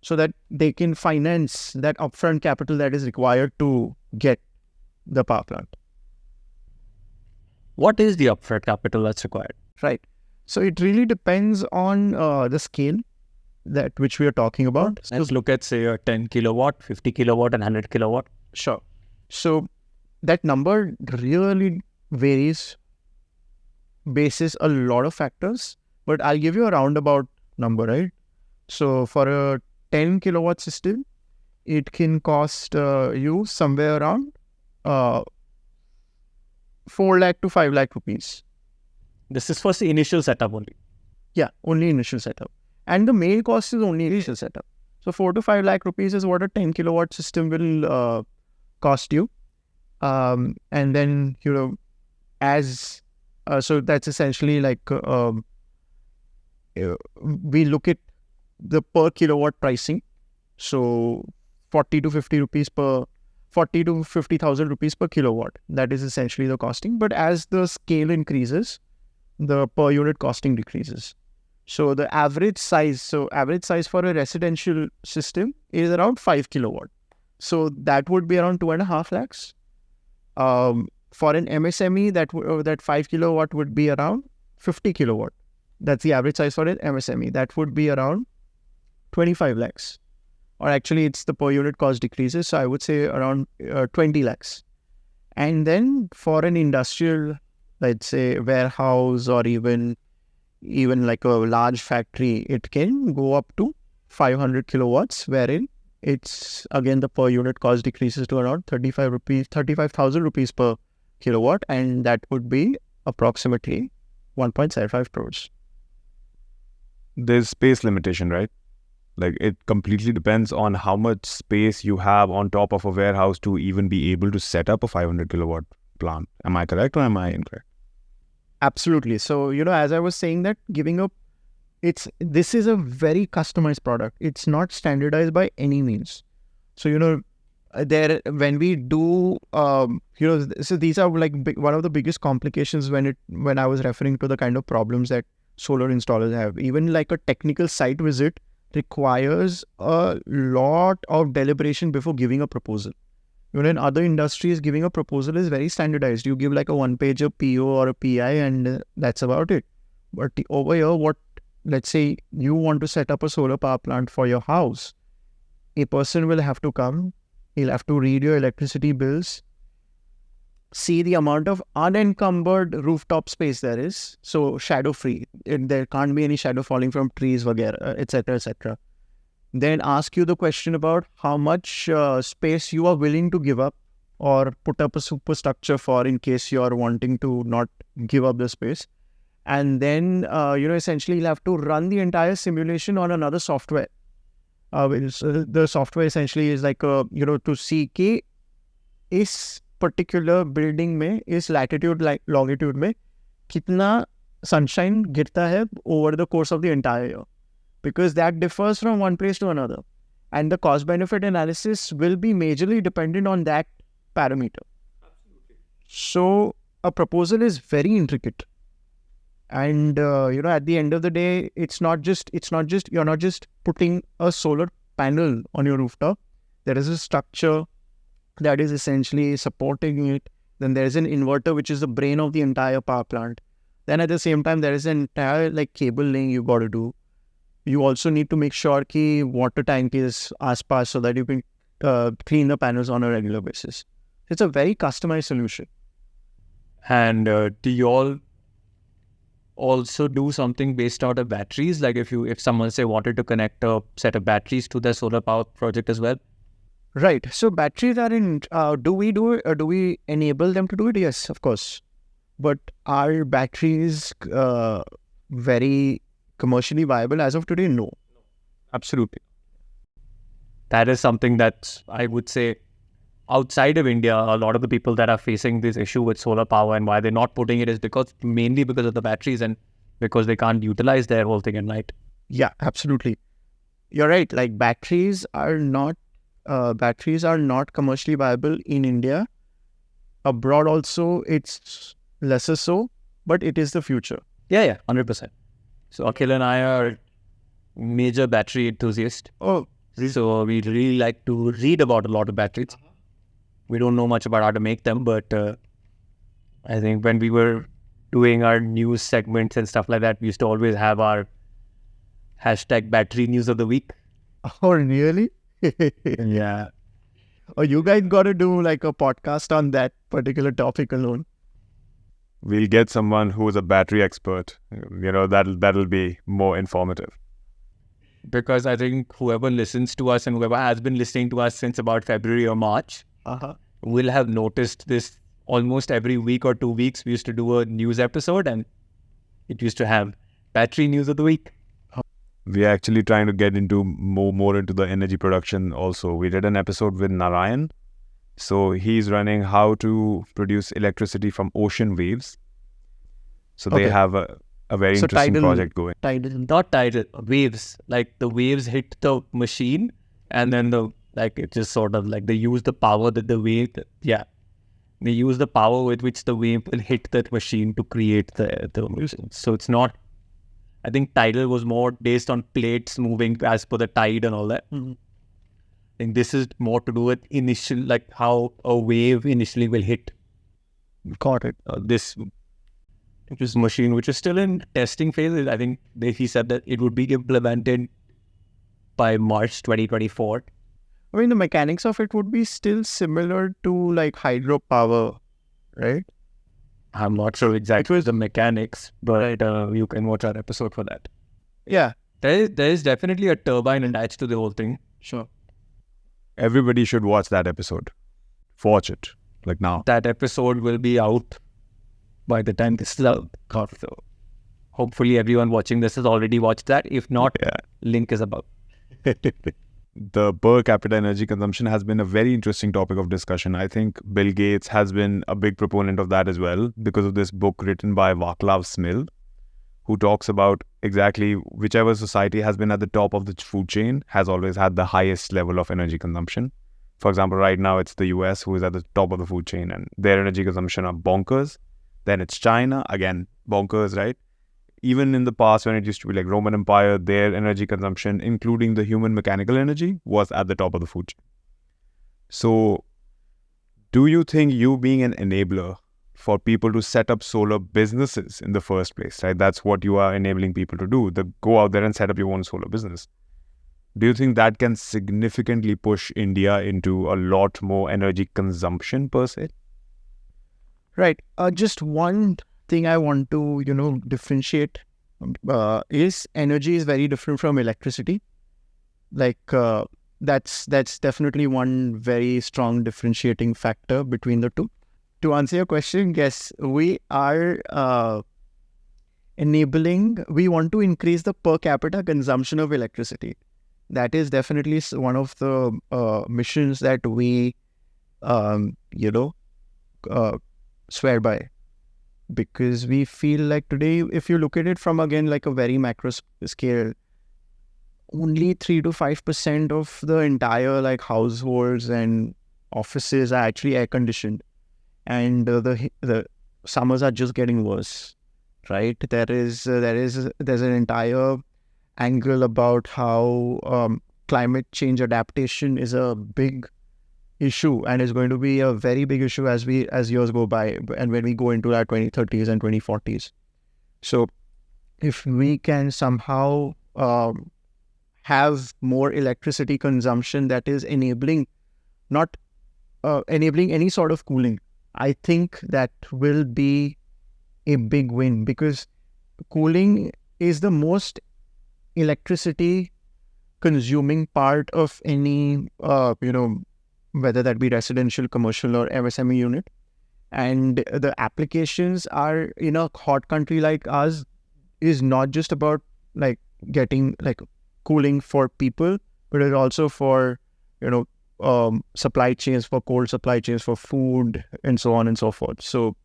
so that they can finance that upfront capital that is required to get the power plant. What is the upfront capital that's required? Right. So it really depends on the scale that which we are talking about. Let's look at, say, a 10 kilowatt, 50 kilowatt, and 100 kilowatt. Sure. So that number really varies basis a lot of factors, but I'll give you a roundabout number, right? So for a 10 kilowatt system, it can cost you somewhere around 4 lakh to 5 lakh rupees. This is for the initial setup only. Yeah, only initial setup. And the main cost is only initial setup. So 4 to 5 lakh rupees is what a 10 kilowatt system will cost you. And then, so that's essentially like, we look at the per kilowatt pricing. So 40 to 50,000 rupees per kilowatt. That is essentially the costing. But as the scale increases, the per unit costing decreases. So the average size for a residential system is around 5 kilowatt. So that would be around 2.5 lakhs. For an MSME, that 5 kilowatt would be around 50 kilowatt. That's the average size for an MSME. That would be around 25 lakhs. Or actually, it's the per unit cost decreases. So I would say around 20 lakhs. And then for an industrial, let's say warehouse or even like a large factory, it can go up to 500 kilowatts, wherein it's again the per unit cost decreases to around 35,000 rupees per kilowatt, and that would be approximately 1.75 crores. There's space limitation, right? Like it completely depends on how much space you have on top of a warehouse to even be able to set up a 500 kilowatt plant. Am I correct or am I incorrect? Absolutely. So, as I was saying that this is a very customized product. It's not standardized by any means. So, when we do, so these are like one of the biggest complications when I was referring to the kind of problems that solar installers have. Even like a technical site visit requires a lot of deliberation before giving a proposal. In other industries, giving a proposal is very standardized. You give like a 1-pager PO or a PI and that's about it. But over here, let's say you want to set up a solar power plant for your house. A person will have to come, he'll have to read your electricity bills, see the amount of unencumbered rooftop space there is, so shadow-free. There can't be any shadow falling from trees, etc., etc. Then ask you the question about how much space you are willing to give up or put up a superstructure for in case you are wanting to not give up the space. And then, essentially you'll have to run the entire simulation on another software. The software essentially is like, to see कि इस particular building में, इस latitude longitude में कितना sunshine गिरता है over the course of the entire year. Because that differs from one place to another. And the cost-benefit analysis will be majorly dependent on that parameter. Absolutely. So, a proposal is very intricate. And, at the end of the day, you're not just putting a solar panel on your rooftop. There is a structure that is essentially supporting it. Then there's an inverter, which is the brain of the entire power plant. Then at the same time, there is an entire cable laying you got to do. You also need to make sure that water tank is aspas so that you can clean the panels on a regular basis. It's a very customized solution. And do you all also do something based out of batteries? Like if someone say wanted to connect a set of batteries to their solar power project as well? Right. So batteries are in. Do we enable them to do it? Yes, of course. But are batteries very commercially viable as of today? No. Absolutely. That is something that I would say outside of India, a lot of the people that are facing this issue with solar power and why they're not putting it is mainly because of the batteries and because they can't utilize their whole thing at night. Yeah, absolutely. You're right. Like batteries are not commercially viable in India. Abroad also, it's lesser so, but it is the future. Yeah, 100%. So Akhil and I are major battery enthusiasts. Oh, So we really like to read about a lot of batteries. We don't know much about how to make them, but I think when we were doing our news segments and stuff like that, we used to always have our hashtag battery news of the week. oh, really? Yeah. Oh, you guys got to do like a podcast on that particular topic alone. We'll get someone who's a battery expert. That'll be more informative. Because I think whoever listens to us and whoever has been listening to us since about February or March will have noticed this almost every week or 2 weeks. We used to do a news episode and it used to have battery news of the week. We're actually trying to get into more into the energy production also. We did an episode with Narayan. So he's running how to produce electricity from ocean waves. So they have a very interesting project going. Not tidal, waves. Like the waves hit the machine and then it just sort of like they use the power that the wave, they use the power with which the wave will hit that machine to create the motion. So it's not, I think tidal was more based on plates moving as per the tide and all that. I think this is more to do with initial, like how a wave initially will hit. Got it. This machine, which is still in testing phase. I think he said that it would be implemented by March 2024. I mean, the mechanics of it would be still similar to like hydropower, right? I'm not sure exactly the mechanics, but you can watch our episode for that. Yeah. There is definitely a turbine attached to the whole thing. Sure. Everybody should watch that episode. Watch it, like now. That episode will be out by the time this is out. So hopefully everyone watching this has already watched that. If not, link is above. The per capita energy consumption has been a very interesting topic of discussion. I think Bill Gates has been a big proponent of that as well because of this book written by Václav Smil, who talks about exactly whichever society has been at the top of the food chain has always had the highest level of energy consumption. For example, right now it's the US who is at the top of the food chain and their energy consumption are bonkers. Then it's China, again, bonkers, right? Even in the past when it used to be like Roman Empire, their energy consumption, including the human mechanical energy, was at the top of the food chain. So, do you think you being an enabler for people to set up solar businesses in the first place, right? That's what you are enabling people to do. Go out there and set up your own solar business. Do you think that can significantly push India into a lot more energy consumption per se? Right. Just one thing I want to, differentiate is energy is very different from electricity. Like that's definitely one very strong differentiating factor between the two. To answer your question, yes, we are we want to increase the per capita consumption of electricity. That is definitely one of the missions that we, swear by. Because we feel like today, if you look at it from, again, like a very macro scale, only 3 to 5% of the entire like households and offices are actually air conditioned. And the summers are just getting worse, right? There's an entire angle about how climate change adaptation is a big issue and is going to be a very big issue as years go by and when we go into our 2030s and 2040s. So if we can somehow have more electricity consumption that is enabling any sort of cooling, I think that will be a big win, because cooling is the most electricity consuming part of any whether that be residential, commercial or MSME unit. And the applications are, in a hot country like ours, is not just about like getting like cooling for people, but it's also for supply chains, for cold supply chains, for food, and so on and so forth. So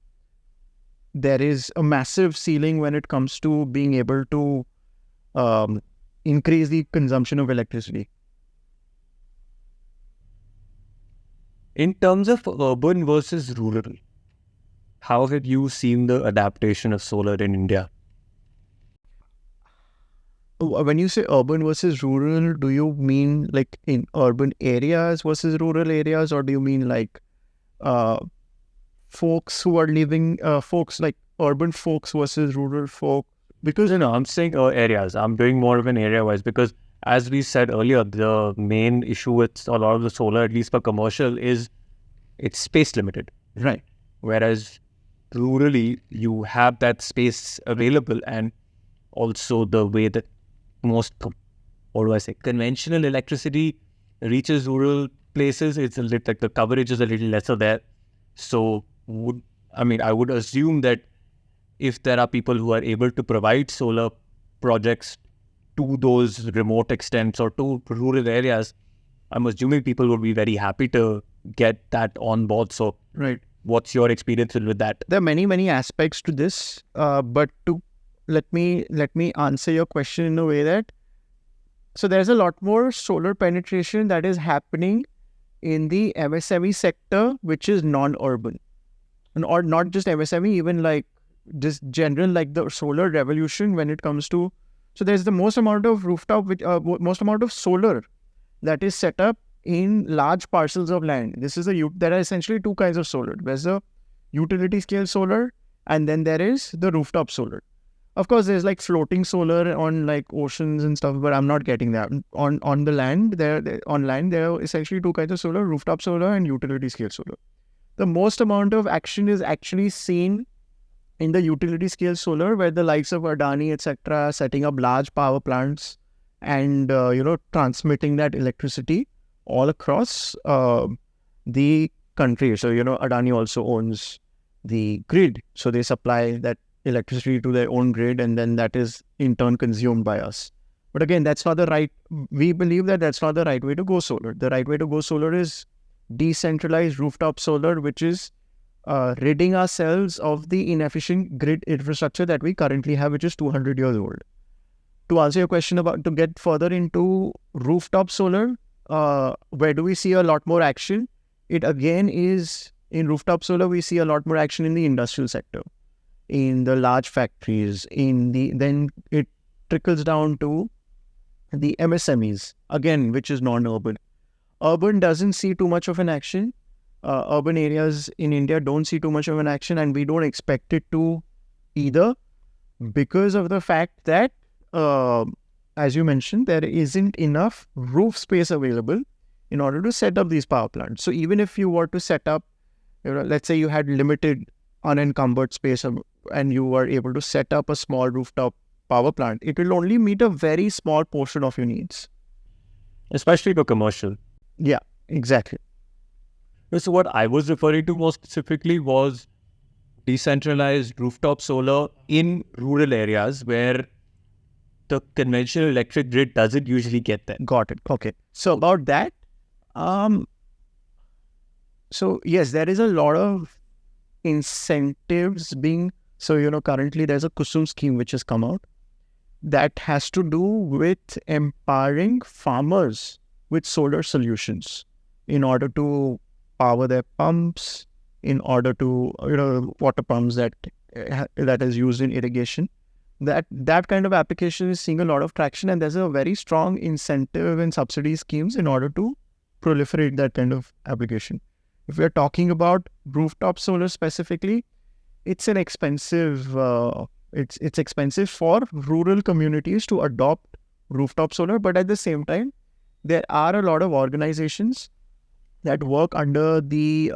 there is a massive ceiling when it comes to being able to increase the consumption of electricity. In terms of urban versus rural, how have you seen the adaptation of solar in India? When you say urban versus rural, do you mean like in urban areas versus rural areas, or do you mean like folks who are living, folks like urban folks versus rural folk? Because, I'm saying areas. I'm doing more of an area-wise because, as we said earlier, the main issue with a lot of the solar, at least for commercial, is it's space limited. Right. Whereas rurally, you have that space available, and also the way that most, conventional electricity reaches rural places, it's a little like the coverage is a little lesser there. So, I would assume that if there are people who are able to provide solar projects to those remote extents or to rural areas, I'm assuming people would be very happy to get that on board. So, Right. What's your experience with that? There are many aspects to this, but to let me answer your question in a way that, so there's a lot more solar penetration that is happening in the MSME sector, which is non-urban, or not just MSME, even like just general, like the solar revolution when it comes to. So there's the most amount of rooftop, most amount of solar that is set up in large parcels of land. There are essentially two kinds of solar. There's the utility scale solar, and then there is the rooftop solar. Of course, there's like floating solar on like oceans and stuff, but I'm not getting that. On the land, there are essentially two kinds of solar: rooftop solar and utility scale solar. The most amount of action is actually seen in the utility scale solar, where the likes of Adani, etc., setting up large power plants and transmitting that electricity all across the country. So Adani also owns the grid, so they supply that electricity to their own grid, and then that is in turn consumed by us. But again, we believe that that's not the right way to go solar. The right way to go solar is decentralized rooftop solar, which is ridding ourselves of the inefficient grid infrastructure that we currently have, which is 200 years old. To answer your question to get further into rooftop solar, where do we see a lot more action? It again is in rooftop solar, we see a lot more action in the industrial sector, in the large factories, then it trickles down to the MSMEs, again, which is non-urban. Urban doesn't see too much of an action. Urban areas in India don't see too much of an action, and we don't expect it to either, because of the fact that, as you mentioned, there isn't enough roof space available in order to set up these power plants. So even if you were to set up, let's say you had limited unencumbered space and you were able to set up a small rooftop power plant, it will only meet a very small portion of your needs. Especially for commercial. Yeah, exactly. So what I was referring to more specifically was decentralized rooftop solar in rural areas where the conventional electric grid doesn't usually get there. Got it. Okay. So about that, so yes, there is a lot of incentives being, so currently there's a Kusum scheme which has come out that has to do with empowering farmers with solar solutions in order to power their pumps, in order to, water pumps that is used in irrigation. That kind of application is seeing a lot of traction, and there's a very strong incentive and subsidy schemes in order to proliferate that kind of application. If we're talking about rooftop solar specifically, it's an expensive, it's expensive for rural communities to adopt rooftop solar, but at the same time, there are a lot of organizations that work under the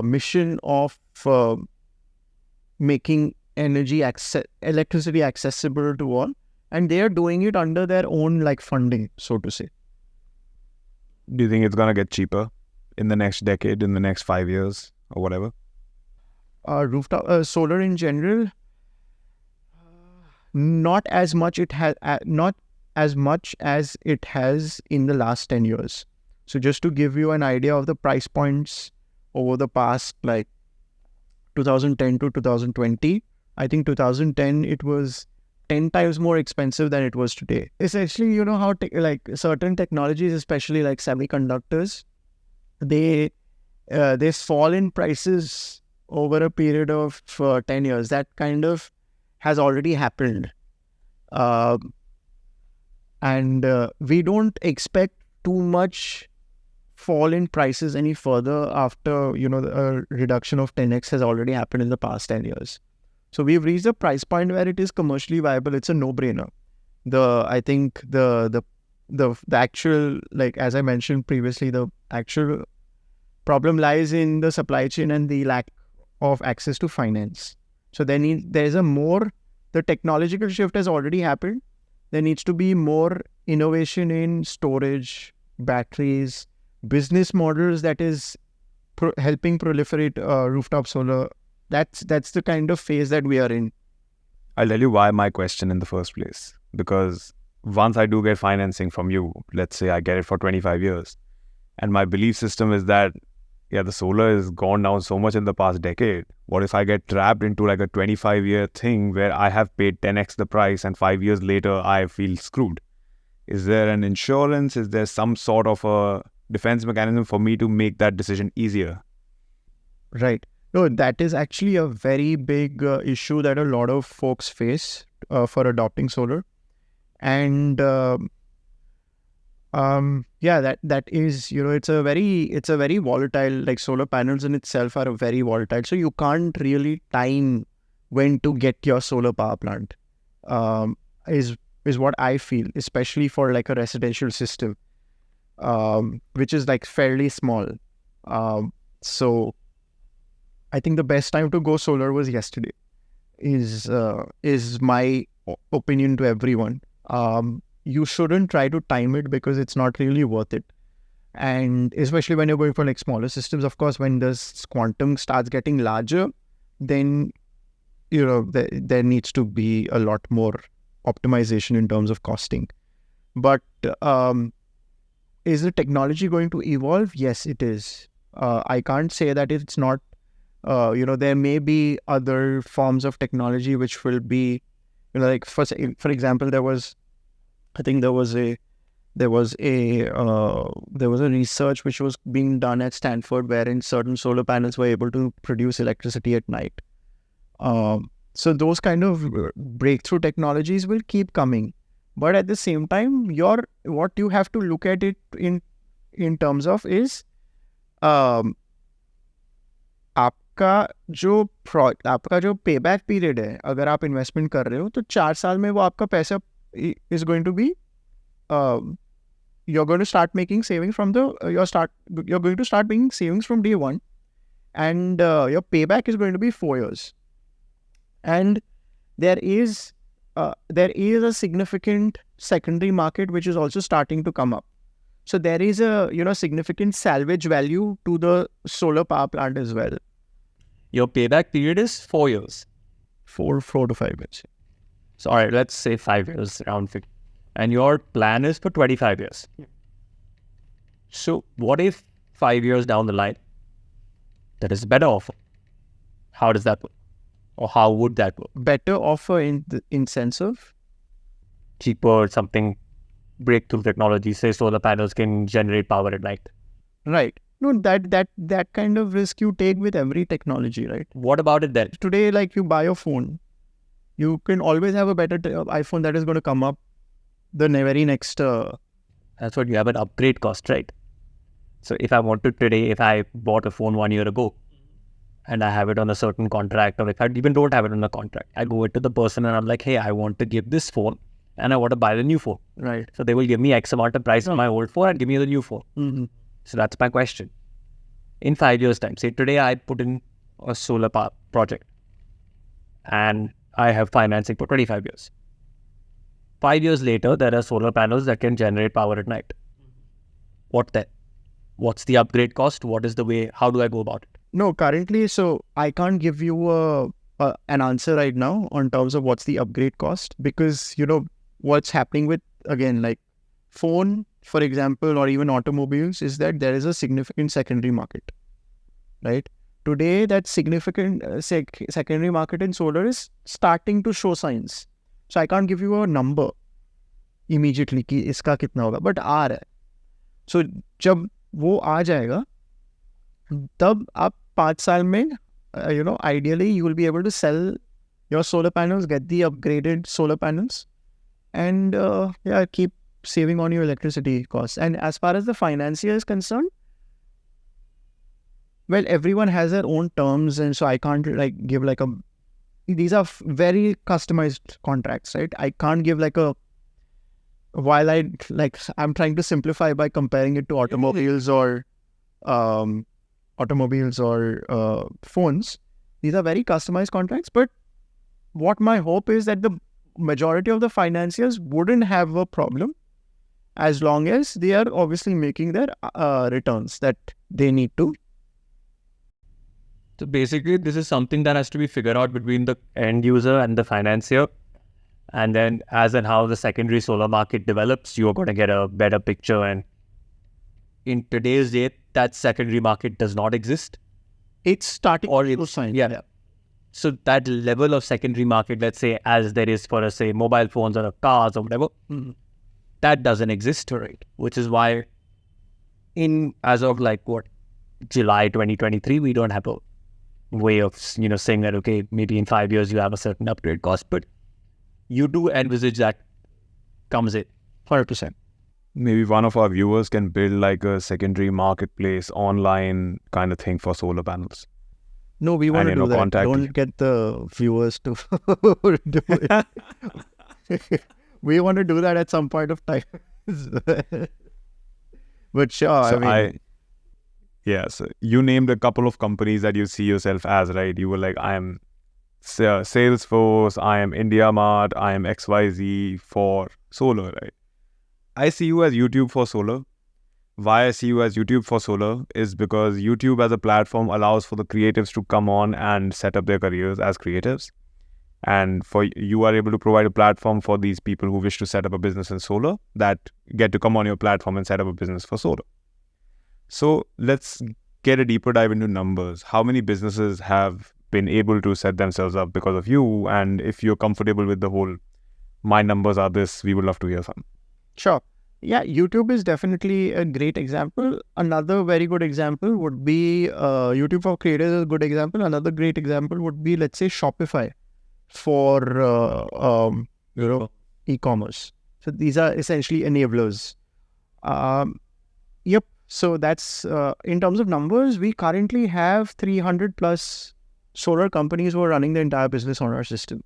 mission of making electricity accessible to all, and they are doing it under their own funding, so to say. Do you think it's gonna get cheaper in the next decade, in the next 5 years, or whatever? Rooftop solar in general, not as much as it has in the last 10 years. So just to give you an idea of the price points over the past, like 2010 to 2020, I think 2010 it was 10 times more expensive than it was today. Essentially, you know how like certain technologies, especially like semiconductors, they fall in prices over a period of 10 years. That kind of has already happened. And we don't expect too much fall in prices any further after, you know, a reduction of 10x has already happened in the past 10 years. So we've reached a price point where it is commercially viable. It's a no-brainer. I think the actual, like as I mentioned previously, the actual problem lies in the supply chain and the lack of access to finance. So the technological shift has already happened. There needs to be more innovation in storage, batteries, business models that is helping proliferate rooftop solar. That's the kind of phase that we are in. I'll tell you why my question in the first place. Because once I do get financing from you, let's say I get it for 25 years, and my belief system is that, yeah, the solar has gone down so much in the past decade. What if I get trapped into like a 25-year thing where I have paid 10x the price and 5 years later I feel screwed? Is there an insurance? Is there some sort of a defense mechanism for me to make that decision easier? Right. No, that is actually a very big issue that a lot of folks face for adopting solar. And that is, you know, it's a very volatile, like solar panels in itself are very volatile. So you can't really time when to get your solar power plant, is what I feel, especially for like a residential system, which is like fairly small. So I think the best time to go solar was yesterday, is my opinion to everyone. You shouldn't try to time it because it's not really worth it. And especially when you're going for like smaller systems, of course, when this quantum starts getting larger, then, you know, there needs to be a lot more optimization in terms of costing. But is the technology going to evolve? Yes, it is. I can't say that it's not. There may be other forms of technology which will be, you know, like for example, there was a research which was being done at Stanford wherein certain solar panels were able to produce electricity at night. So those kind of breakthrough technologies will keep coming, but at the same time, what you have to look at it in terms of is आपका जो payback period है, अगर आप investment कर रहे हो तो 4 साल में वो आपका पैसा is going to be you're going to start making savings from you're going to start making savings from day one, and your payback is going to be 4 years. And there is a significant secondary market which is also starting to come up. So there is a, you know, significant salvage value to the solar power plant as well. Your payback period is 4 years. 4 to 5 years. So, all right, let's say 5 years, round figure. And your plan is for 25 years. Yeah. So, what if 5 years down the line, there is a better offer? How does that work? Or how would that work? Better offer in sense of? Cheaper, something, breakthrough technology, say solar panels can generate power at night. Right. No, that kind of risk you take with every technology, right? What about it then? Today, like you buy a phone, you can always have a better iPhone that is going to come up the very next... That's what you have, an upgrade cost, right? So if I wanted today, if I bought a phone 1 year ago and I have it on a certain contract, or if I even don't have it on a contract, I go to the person and I'm like, hey, I want to give this phone and I want to buy the new phone. Right. So they will give me X amount of price on my old phone and give me the new phone. Mm-hmm. So that's my question. In 5 years' time, say today I put in a solar power project and I have financing for 25 years. 5 years later, there are solar panels that can generate power at night. What then? What's the upgrade cost? What is the way? How do I go about it? No, currently, so I can't give you an answer right now on terms of what's the upgrade cost, because, you know, what's happening with, again, like phone for example, or even automobiles, is that there is a significant secondary market, right? Today, that significant secondary market in solar is starting to show signs. So I can't give you a number immediately कि इसका कितना होगा, but आ रहा है. So जब वो आ जाएगा, तब आप 5 साल में, ideally you will be able to sell your solar panels, get the upgraded solar panels, and keep saving on your electricity costs. And as far as the financier is concerned, well, everyone has their own terms, and so I can't like give like a. These are very customized contracts, right? I can't give like a. While I'm trying to simplify by comparing it to automobiles or phones. These are very customized contracts, but what my hope is that the majority of the financiers wouldn't have a problem as long as they are obviously making their returns that they need to. So basically, this is something that has to be figured out between the end user and the financier. And then as and how the secondary solar market develops, you're going to get a better picture. And in today's date, that secondary market does not exist. It's starting or to sign. Yeah. So that level of secondary market, let's say, as there is for, say, mobile phones or cars or whatever, that doesn't exist, right? Which is why as of July 2023, we don't have a way of, saying that, okay, maybe in 5 years you have a certain upgrade cost, but you do envisage that comes in 100%. Maybe one of our viewers can build like a secondary marketplace online kind of thing for solar panels. No, we want to do that. Don't get the viewers to do it. We want to do that at some point of time. But sure, so you named a couple of companies that you see yourself as, right? You were like, I am Salesforce, I am IndiaMart, I am XYZ for solar, right? I see you as YouTube for solar. Why I see you as YouTube for solar is because YouTube as a platform allows for the creatives to come on and set up their careers as creatives. And you are able to provide a platform for these people who wish to set up a business in solar that get to come on your platform and set up a business for solar. So let's get a deeper dive into numbers. How many businesses have been able to set themselves up because of you? And if you're comfortable with the whole, my numbers are this, we would love to hear some. Sure. Yeah, YouTube is definitely a great example. Another very good example would be YouTube for creators is a good example. Another great example would be, let's say, Shopify for e-commerce. So these are essentially enablers. Yep. So that's in terms of numbers, we currently have 300 plus solar companies who are running the entire business on our system.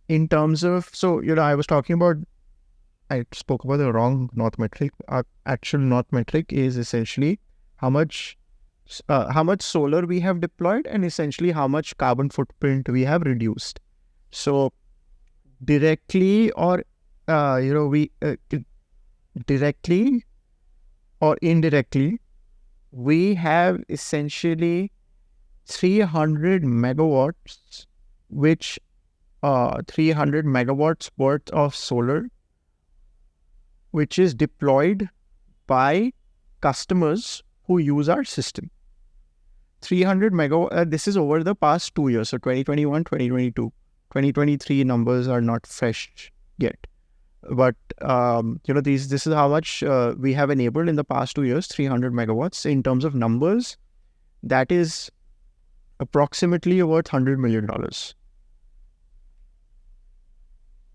In terms of, I was talking about, I spoke about the wrong north metric. Our actual north metric is essentially how much solar we have deployed and essentially how much carbon footprint we have reduced. So directly or directly or indirectly, we have essentially 300 megawatts, which 300 megawatts worth of solar, which is deployed by customers who use our system. 300 megawatt, this is over the past 2 years, so 2021, 2022. 2023 numbers are not fresh yet. But, this is how much we have enabled in the past 2 years, 300 megawatts. In terms of numbers, that is approximately worth $100 million.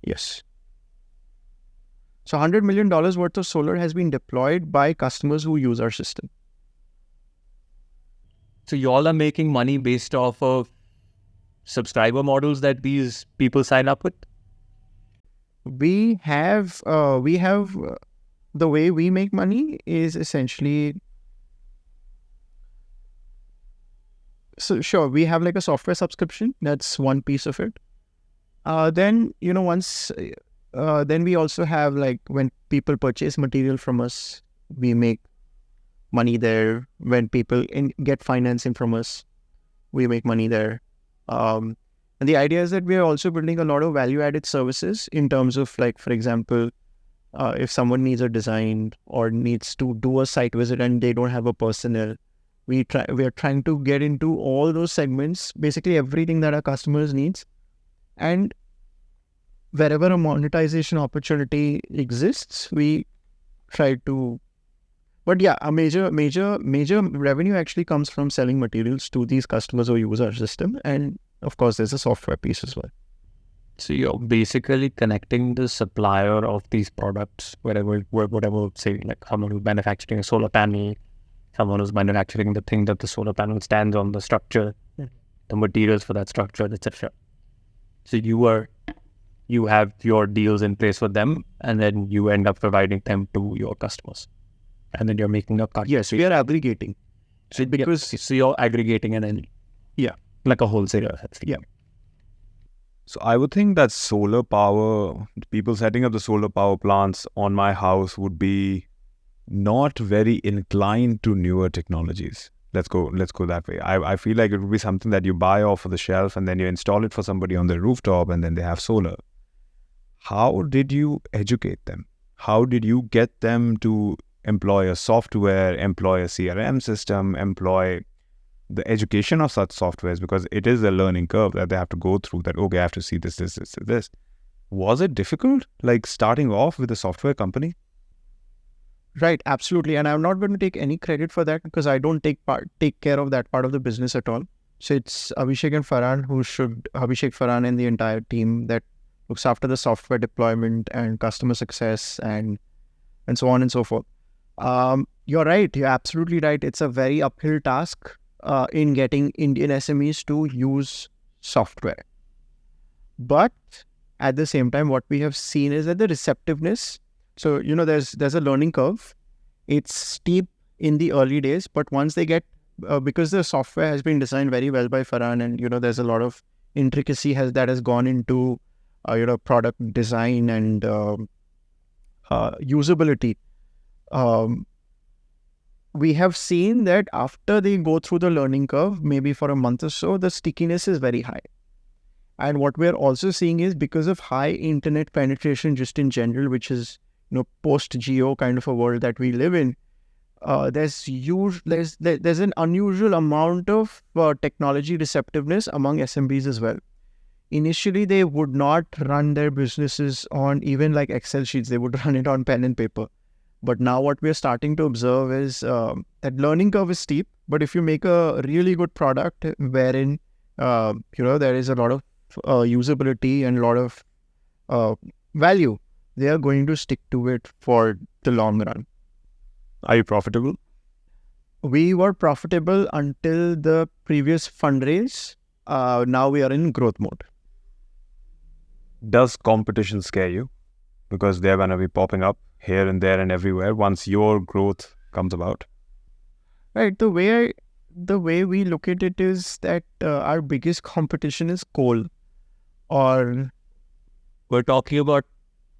Yes. So $100 million worth of solar has been deployed by customers who use our system. So you all are making money based off of subscriber models that these people sign up with? We have the way we make money is essentially, so sure, we have like a software subscription. That's one piece of it. Then we also have like when people purchase material from us, we make money there. When people get financing from us, we make money there. And the idea is that we are also building a lot of value-added services in terms of, like, for example, if someone needs a design or needs to do a site visit and they don't have a personnel, we are trying to get into all those segments, basically everything that our customers needs. And wherever a monetization opportunity exists, we try to. But yeah, a major revenue actually comes from selling materials to these customers who use our system. And of course, there's a software piece as well. So you're basically connecting the supplier of these products, whatever, say, like someone who's manufacturing a solar panel, someone who's manufacturing the thing that the solar panel stands on, the structure, the materials for that structure, etc. So you have your deals in place with them, and then you end up providing them to your customers, and then you're making a cut. Yes, we are aggregating. So you're aggregating and then like a wholesaler. Yeah. So I would think that solar power, people setting up the solar power plants on my house would be not very inclined to newer technologies. Let's go that way. I feel like it would be something that you buy off of the shelf and then you install it for somebody on their rooftop and then they have solar. How did you educate them? How did you get them to employ a software, employ a CRM system, employ the education of such softwares? Because it is a learning curve that they have to go through, that, okay, I have to see this. Was it difficult, like starting off with a software company? Right, absolutely. And I'm not going to take any credit for that because I don't take care of that part of the business at all. So it's Abhishek and Farhan Abhishek, Farhan and the entire team that looks after the software deployment and customer success and so on and so forth. You're right. You're absolutely right. It's a very uphill task in getting Indian SMEs to use software. But at the same time, what we have seen is that the receptiveness. So, there's a learning curve. It's steep in the early days, but once they get, because the software has been designed very well by Farhan and, there's a lot of intricacy that has gone into, product design and usability. We have seen that after they go through the learning curve, maybe for a month or so, the stickiness is very high. And what we're also seeing is because of high internet penetration just in general, which is, post-geo kind of a world that we live in, there's an unusual amount of technology receptiveness among SMBs as well. Initially, they would not run their businesses on even like Excel sheets. They would run it on pen and paper. But now what we're starting to observe is that learning curve is steep. But if you make a really good product wherein, there is a lot of usability and a lot of value, they are going to stick to it for the long run. Are you profitable? We were profitable until the previous fundraise. Now we are in growth mode. Does competition scare you? Because they're going to be popping up here and there and everywhere once your growth comes about. Right. The way we look at it is that our biggest competition is coal. Or we're talking about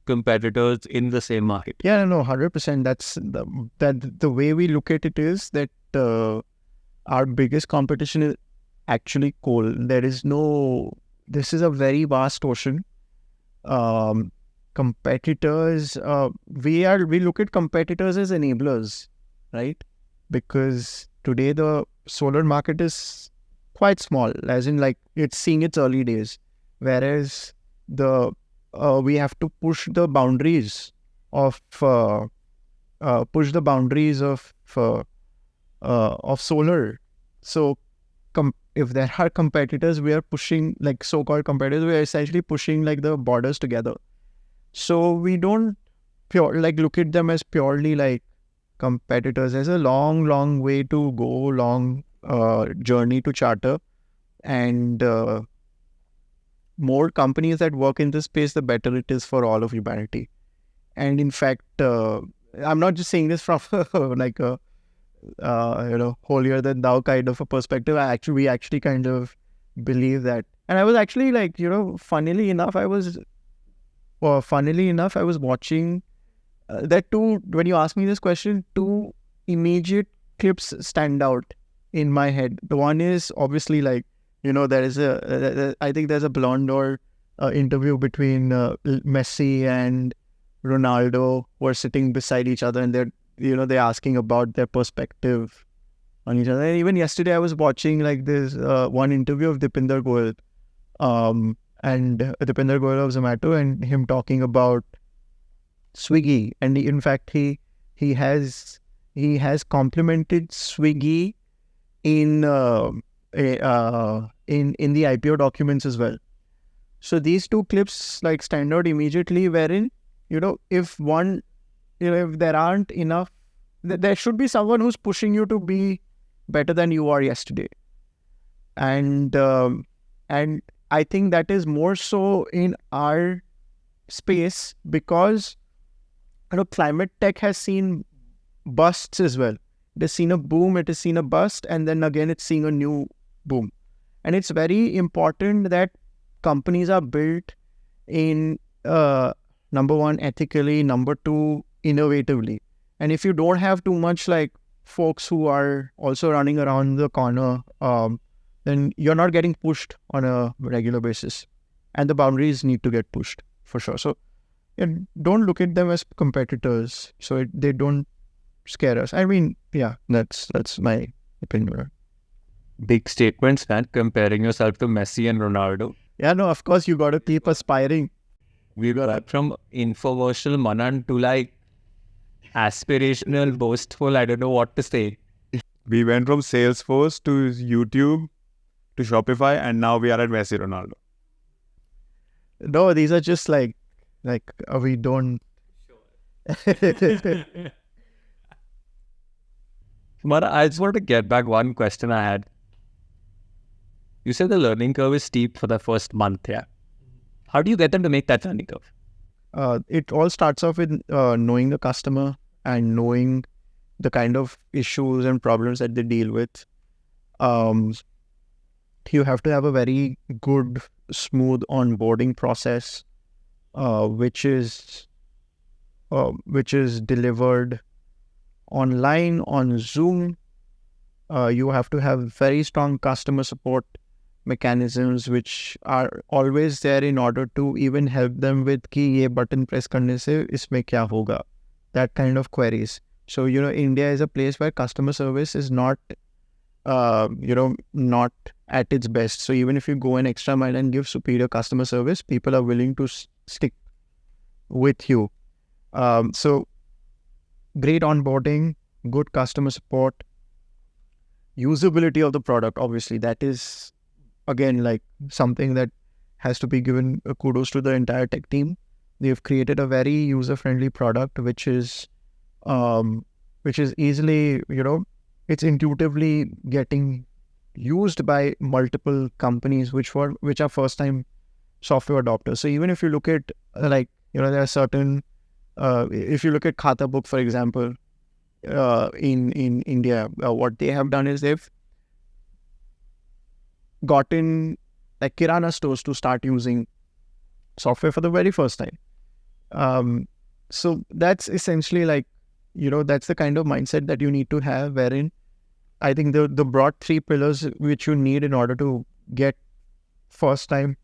competitors in the same market. Yeah, no, 100%. That's the way we look at it is that our biggest competition is actually coal. This is a very vast ocean. Competitors, we look at competitors as enablers, right? Because today the solar market is quite small, as in like it's seeing its early days, whereas we have to push the boundaries of solar. So if there are competitors, we are pushing, like so-called competitors, we are essentially pushing like the borders together. So we don't look at them as purely like competitors. There's a long way to go, long journey to charter, and more companies that work in this space, the better it is for all of humanity. And in fact, I'm not just saying this from like a holier than thou kind of a perspective. We actually kind of believe that. And I was actually like, funnily enough, I was watching that when you ask me this question, two immediate clips stand out in my head. The one is obviously like, there is I think there's a Blonde or interview between Messi and Ronaldo were sitting beside each other, and they're asking about their perspective on each other. And even yesterday, I was watching like this one interview of Dipinder Goyal, and Dipinder Goyal of Zomato, and him talking about Swiggy, and in fact, he has complimented Swiggy in in the IPO documents as well. So these two clips like stand out immediately, wherein if there aren't enough, there should be someone who's pushing you to be better than you are yesterday, and I think that is more so in our space because climate tech has seen busts as well. It has seen a boom, it has seen a bust, and then again it's seeing a new boom. And it's very important that companies are built in number one, ethically, number two, innovatively. And if you don't have too much like folks who are also running around the corner, then you're not getting pushed on a regular basis. And the boundaries need to get pushed for sure. So don't look at them as competitors so they don't scare us. I mean, yeah, that's my opinion. Big statements, man, comparing yourself to Messi and Ronaldo. Yeah, no, of course, you got to keep aspiring. We got from infomercial Manan to like aspirational, boastful, I don't know what to say. We went from Salesforce to YouTube to Shopify, and now we are at Messi Ronaldo. No, these are just like we don't. But I just want to get back one question I had. You said the learning curve is steep for the first month, yeah? How do you get them to make that learning curve? It all starts off with knowing the customer and knowing the kind of issues and problems that they deal with. You have to have a very good, smooth onboarding process, which is delivered online on Zoom. You have to have very strong customer support mechanisms which are always there in order to even help them with कि ये button press करने से इसमें क्या होगा, that kind of queries. So India is a place where customer service is not not at its best. So even if you go an extra mile and give superior customer service, people are willing to stick with you. So great onboarding, good customer support, usability of the product. Obviously, that is again like something that has to be given kudos to the entire tech team. They've created a very user-friendly product, which is easily, it's intuitively getting used by multiple companies which are first-time software adopters. So even if you look at there are certain, if you look at Khata Book, for example, in India, what they have done is they've gotten like Kirana stores to start using software for the very first time. So that's essentially like, that's the kind of mindset that you need to have, wherein I think the broad three pillars which you need in order to get first time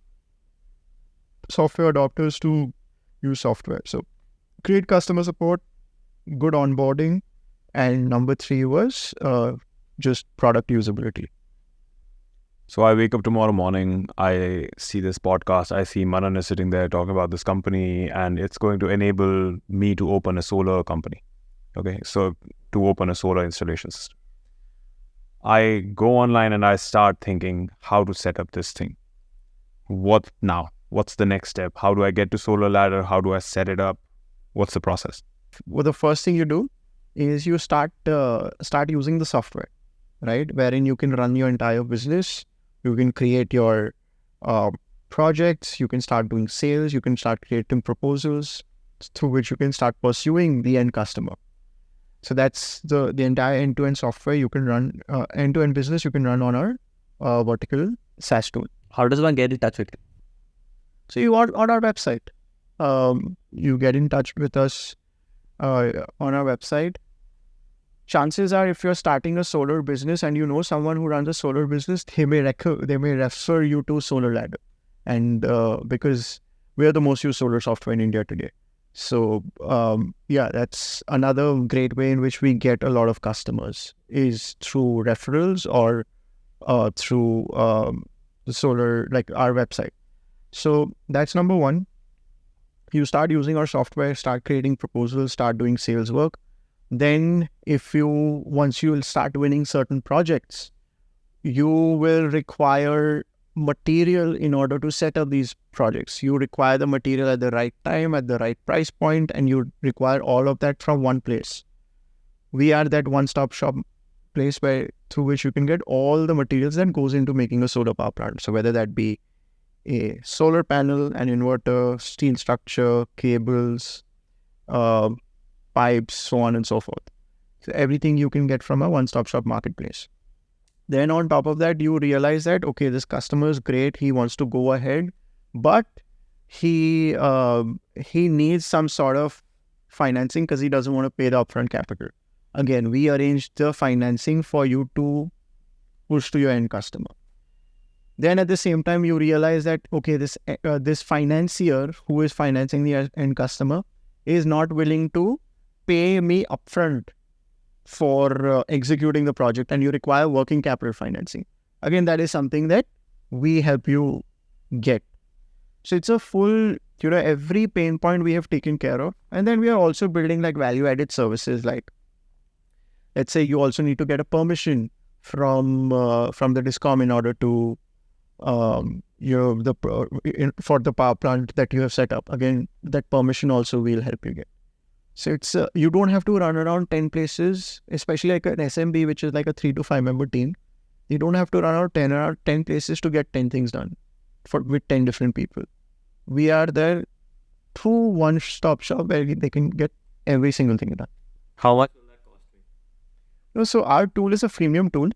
software adopters to use software. So great customer support, good onboarding, and number three was just product usability. So I wake up tomorrow morning, I see this podcast, I see Manan is sitting there talking about this company, and it's going to enable me to open a solar company. Okay, so to open a solar installation system. I go online and I start thinking how to set up this thing. What now? What's the next step? How do I get to Solar Ladder? How do I set it up? What's the process? Well, the first thing you do is you start using the software, right? Wherein you can run your entire business. You can create your projects. You can start doing sales. You can start creating proposals through which you can start pursuing the end customer. So that's the entire end-to-end software you can run, end-to-end business you can run on our vertical SaaS tool. How does one get in touch with you? So you are on our website. You get in touch with us on our website. Chances are, if you're starting a solar business and you know someone who runs a solar business, they may refer you to Solar Ladder, and because we are the most used solar software in India today. So that's another great way in which we get a lot of customers is through referrals or through the solar, like our website. So that's number one. You start using our software, start creating proposals, start doing sales work. Then once you will start winning certain projects, you will require material in order to set up these projects. You require the material at the right time, at the right price point, and you require all of that from one place. We are that one-stop shop place through which you can get all the materials that goes into making a solar power plant. So whether that be a solar panel, an inverter, steel structure, cables, pipes, so on and so forth. So everything you can get from a one-stop shop marketplace. Then on top of that, you realize that, okay, this customer is great. He wants to go ahead, but he needs some sort of financing because he doesn't want to pay the upfront capital. Again, we arrange the financing for you to push to your end customer. Then at the same time, you realize that, okay, this financier who is financing the end customer is not willing to pay me upfront for executing the project, and you require working capital financing. Again, that is something that we help you get. So it's a full, every pain point we have taken care of. And then we are also building like value-added services. Like, let's say you also need to get a permission from the DISCOM in order to, for the power plant that you have set up. Again, that permission also will help you get. So it's you don't have to run around 10 places, especially like an SMB, which is like a 3 to 5 member team. You don't have to run around 10 places to get 10 things done with 10 different people. We are there through one-stop shop where they can get every single thing done. How much will that cost me? So our tool is a freemium tool.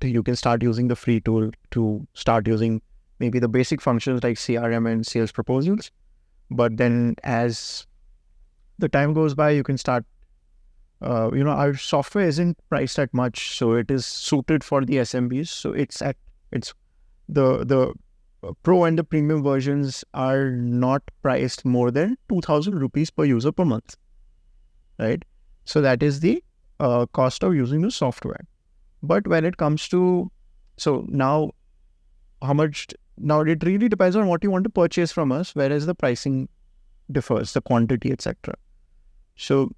You can start using the free tool to start using maybe the basic functions like CRM and sales proposals. But then as the time goes by, you can start, our software isn't priced at much. So it is suited for the SMBs. So it's the pro and the premium versions are not priced more than 2,000 rupees per user per month. Right? So that is the cost of using the software. But when it comes to, now it really depends on what you want to purchase from us, whereas the pricing differs, the quantity, etc. So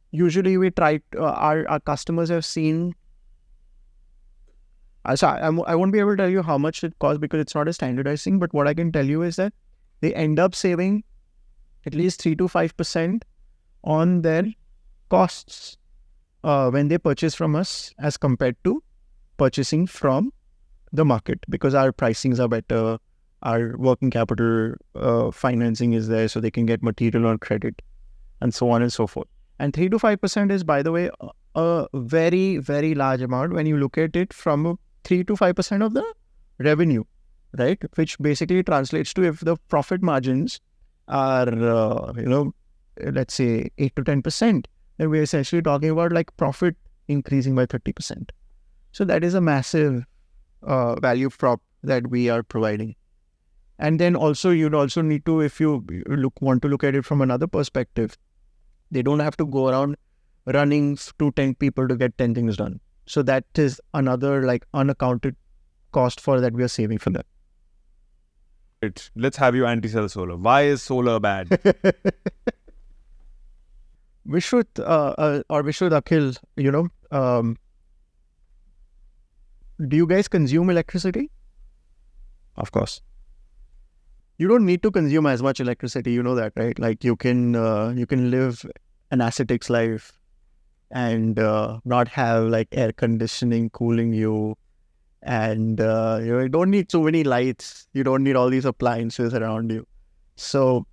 usually we try, our customers have seen, I won't be able to tell you how much it costs because it's not a standardized thing, but what I can tell you is that they end up saving at least 3 to 5% on their costs when they purchase from us as compared to purchasing from the market, because our pricings are better, our working capital financing is there, so they can get material on credit and so on and so forth. And 3 to 5% is, by the way, a very, very large amount when you look at it from 3 to 5% of the revenue, right? Which basically translates to, if the profit margins are, let's say 8 to 10%, then we're essentially talking about like profit increasing by 30%. So that is a massive value prop that we are providing. And then also, you'd also need to, if you want to look at it from another perspective, they don't have to go around running to 10 people to get 10 things done. So that is another like unaccounted cost for that we are saving for them. Let's have you anti-sell solar. Why is solar bad? Vishwat, Akhil, do you guys consume electricity? Of course. You don't need to consume as much electricity, you know that, right? Like you can live an ascetics life and not have like air conditioning cooling you, and you don't need so many lights. You don't need all these appliances around you. So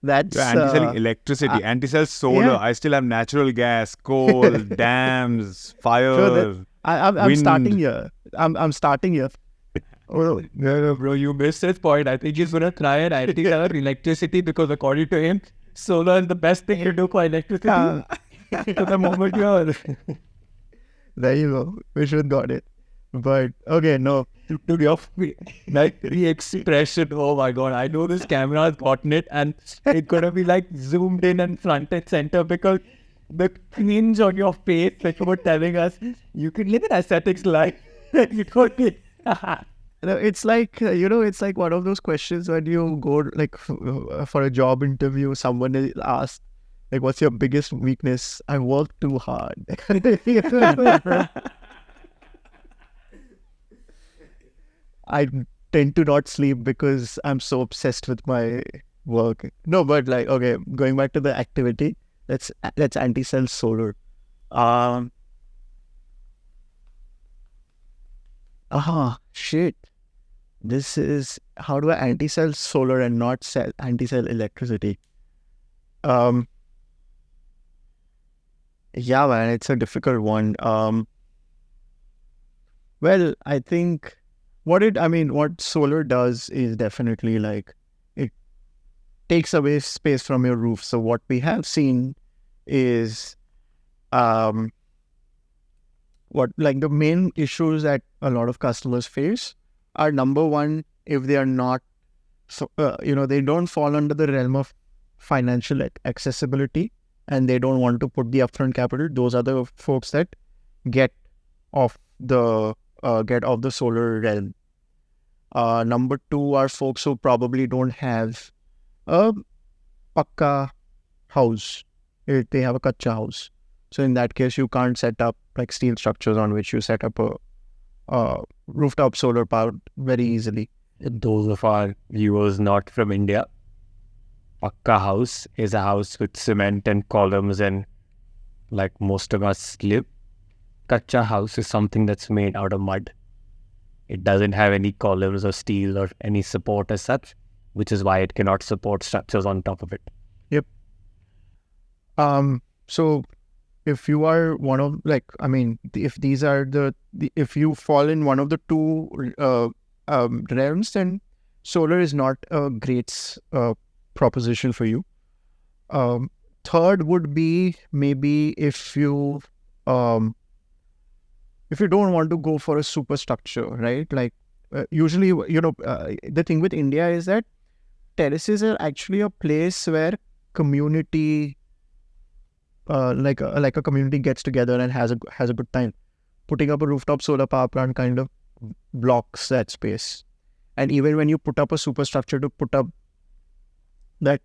that's anti-selling electricity, anti-sell solar. Yeah. I still have natural gas, coal, dams, fire. Sure, I'm wind. starting here. I'm starting here. Oh, no, bro, you missed his point. I think he's gonna try and anti-sell electricity because according to him, solar is the best thing to do for electricity. To the moment you're There you go. We should got it. But okay, no. to your face. Like the expression, oh my god, I know this camera has gotten it and it's gonna be like zoomed in and front and center because the cringe on your face that you were telling us, you can live an aesthetics life. You don't be. It's like, it's like one of those questions when you go like for a job interview, someone will ask, like, what's your biggest weakness? I work too hard. I tend to not sleep because I'm so obsessed with my work. No, but like, okay, going back to the activity, that's anti-cell solar. Shit. This is, how do I anti-cell solar and not sell anti-cell electricity? Yeah, man, it's a difficult one. Well, I think what solar does is definitely like it takes away space from your roof. So what we have seen is what like the main issues that a lot of customers face are, number one, if they are not, they don't fall under the realm of financial accessibility and they don't want to put the upfront capital. Those are the folks that get off the solar realm. Number two are folks who probably don't have a pakka house. If they have a kacha house. So in that case, you can't set up like steel structures on which you set up a rooftop solar power very easily. Those of our viewers not from India, Pakka house is a house with cement and columns and like most of us live. Kacha house is something that's made out of mud. It doesn't have any columns or steel or any support as such, which is why it cannot support structures on top of it. Yep. So if you are one of if these are if you fall in one of the two realms, then solar is not a great proposition for you. Third would be maybe if you don't want to go for a superstructure, right? Like usually, the thing with India is that terraces are actually a place where community, like a community gets together and has a good time. Putting up a rooftop solar power plant kind of blocks that space. And even when you put up a superstructure to put up that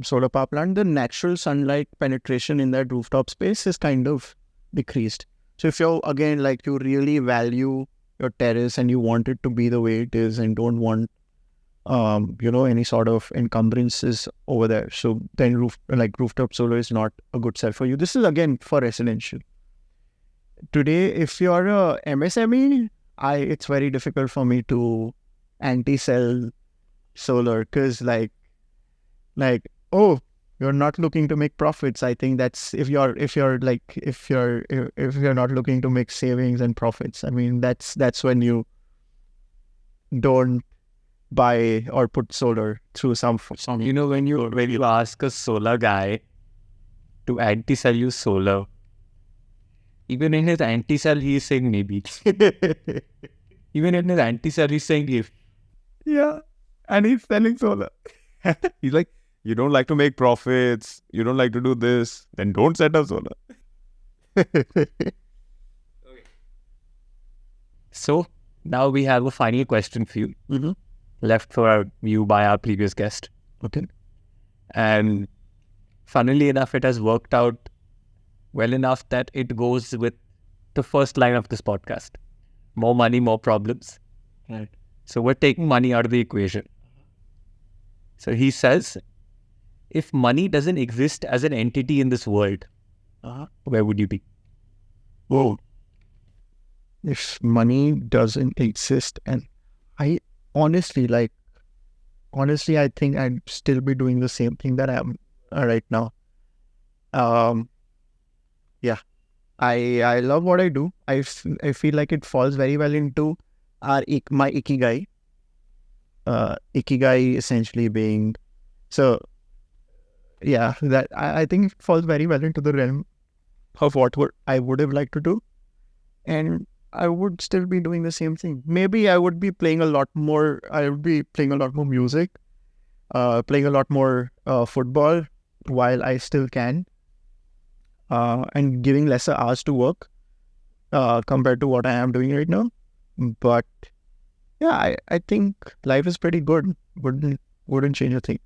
solar power plant, the natural sunlight penetration in that rooftop space is kind of decreased. So if you're, again, like you really value your terrace and you want it to be the way it is and don't want, any sort of encumbrances over there. So then rooftop solar is not a good sell for you. This is again for residential. Today, if you're a MSME, it's very difficult for me to anti-sell solar because you're not looking to make profits. I think that's if you're not looking to make savings and profits. I mean, that's when you don't buy or put solar through some. When you ask a solar guy to anti-sell you solar, even in his anti-sell, he is saying maybe. Even in his anti-sell, he's saying if. Yeah, and he's selling solar. He's like, you don't like to make profits, you don't like to do this, then don't set up solar. So now we have a final question for you, left for you by our previous guest. Okay. And funnily enough, it has worked out well enough that it goes with the first line of this podcast. More money, more problems. Right. So we're taking money out of the equation. So he says, if money doesn't exist as an entity in this world, where would you be? Whoa. If money doesn't exist, and I honestly, I think I'd still be doing the same thing that I am right now. Yeah. I love what I do. I feel like it falls very well into my ikigai. Ikigai essentially being, so yeah, that I think it falls very well into the realm of what I would have liked to do. And I would still be doing the same thing. Maybe I would be playing a lot more. I would be playing a lot more music, playing a lot more football while I still can, and giving lesser hours to work compared to what I am doing right now. But yeah, I think life is pretty good. Wouldn't change a thing.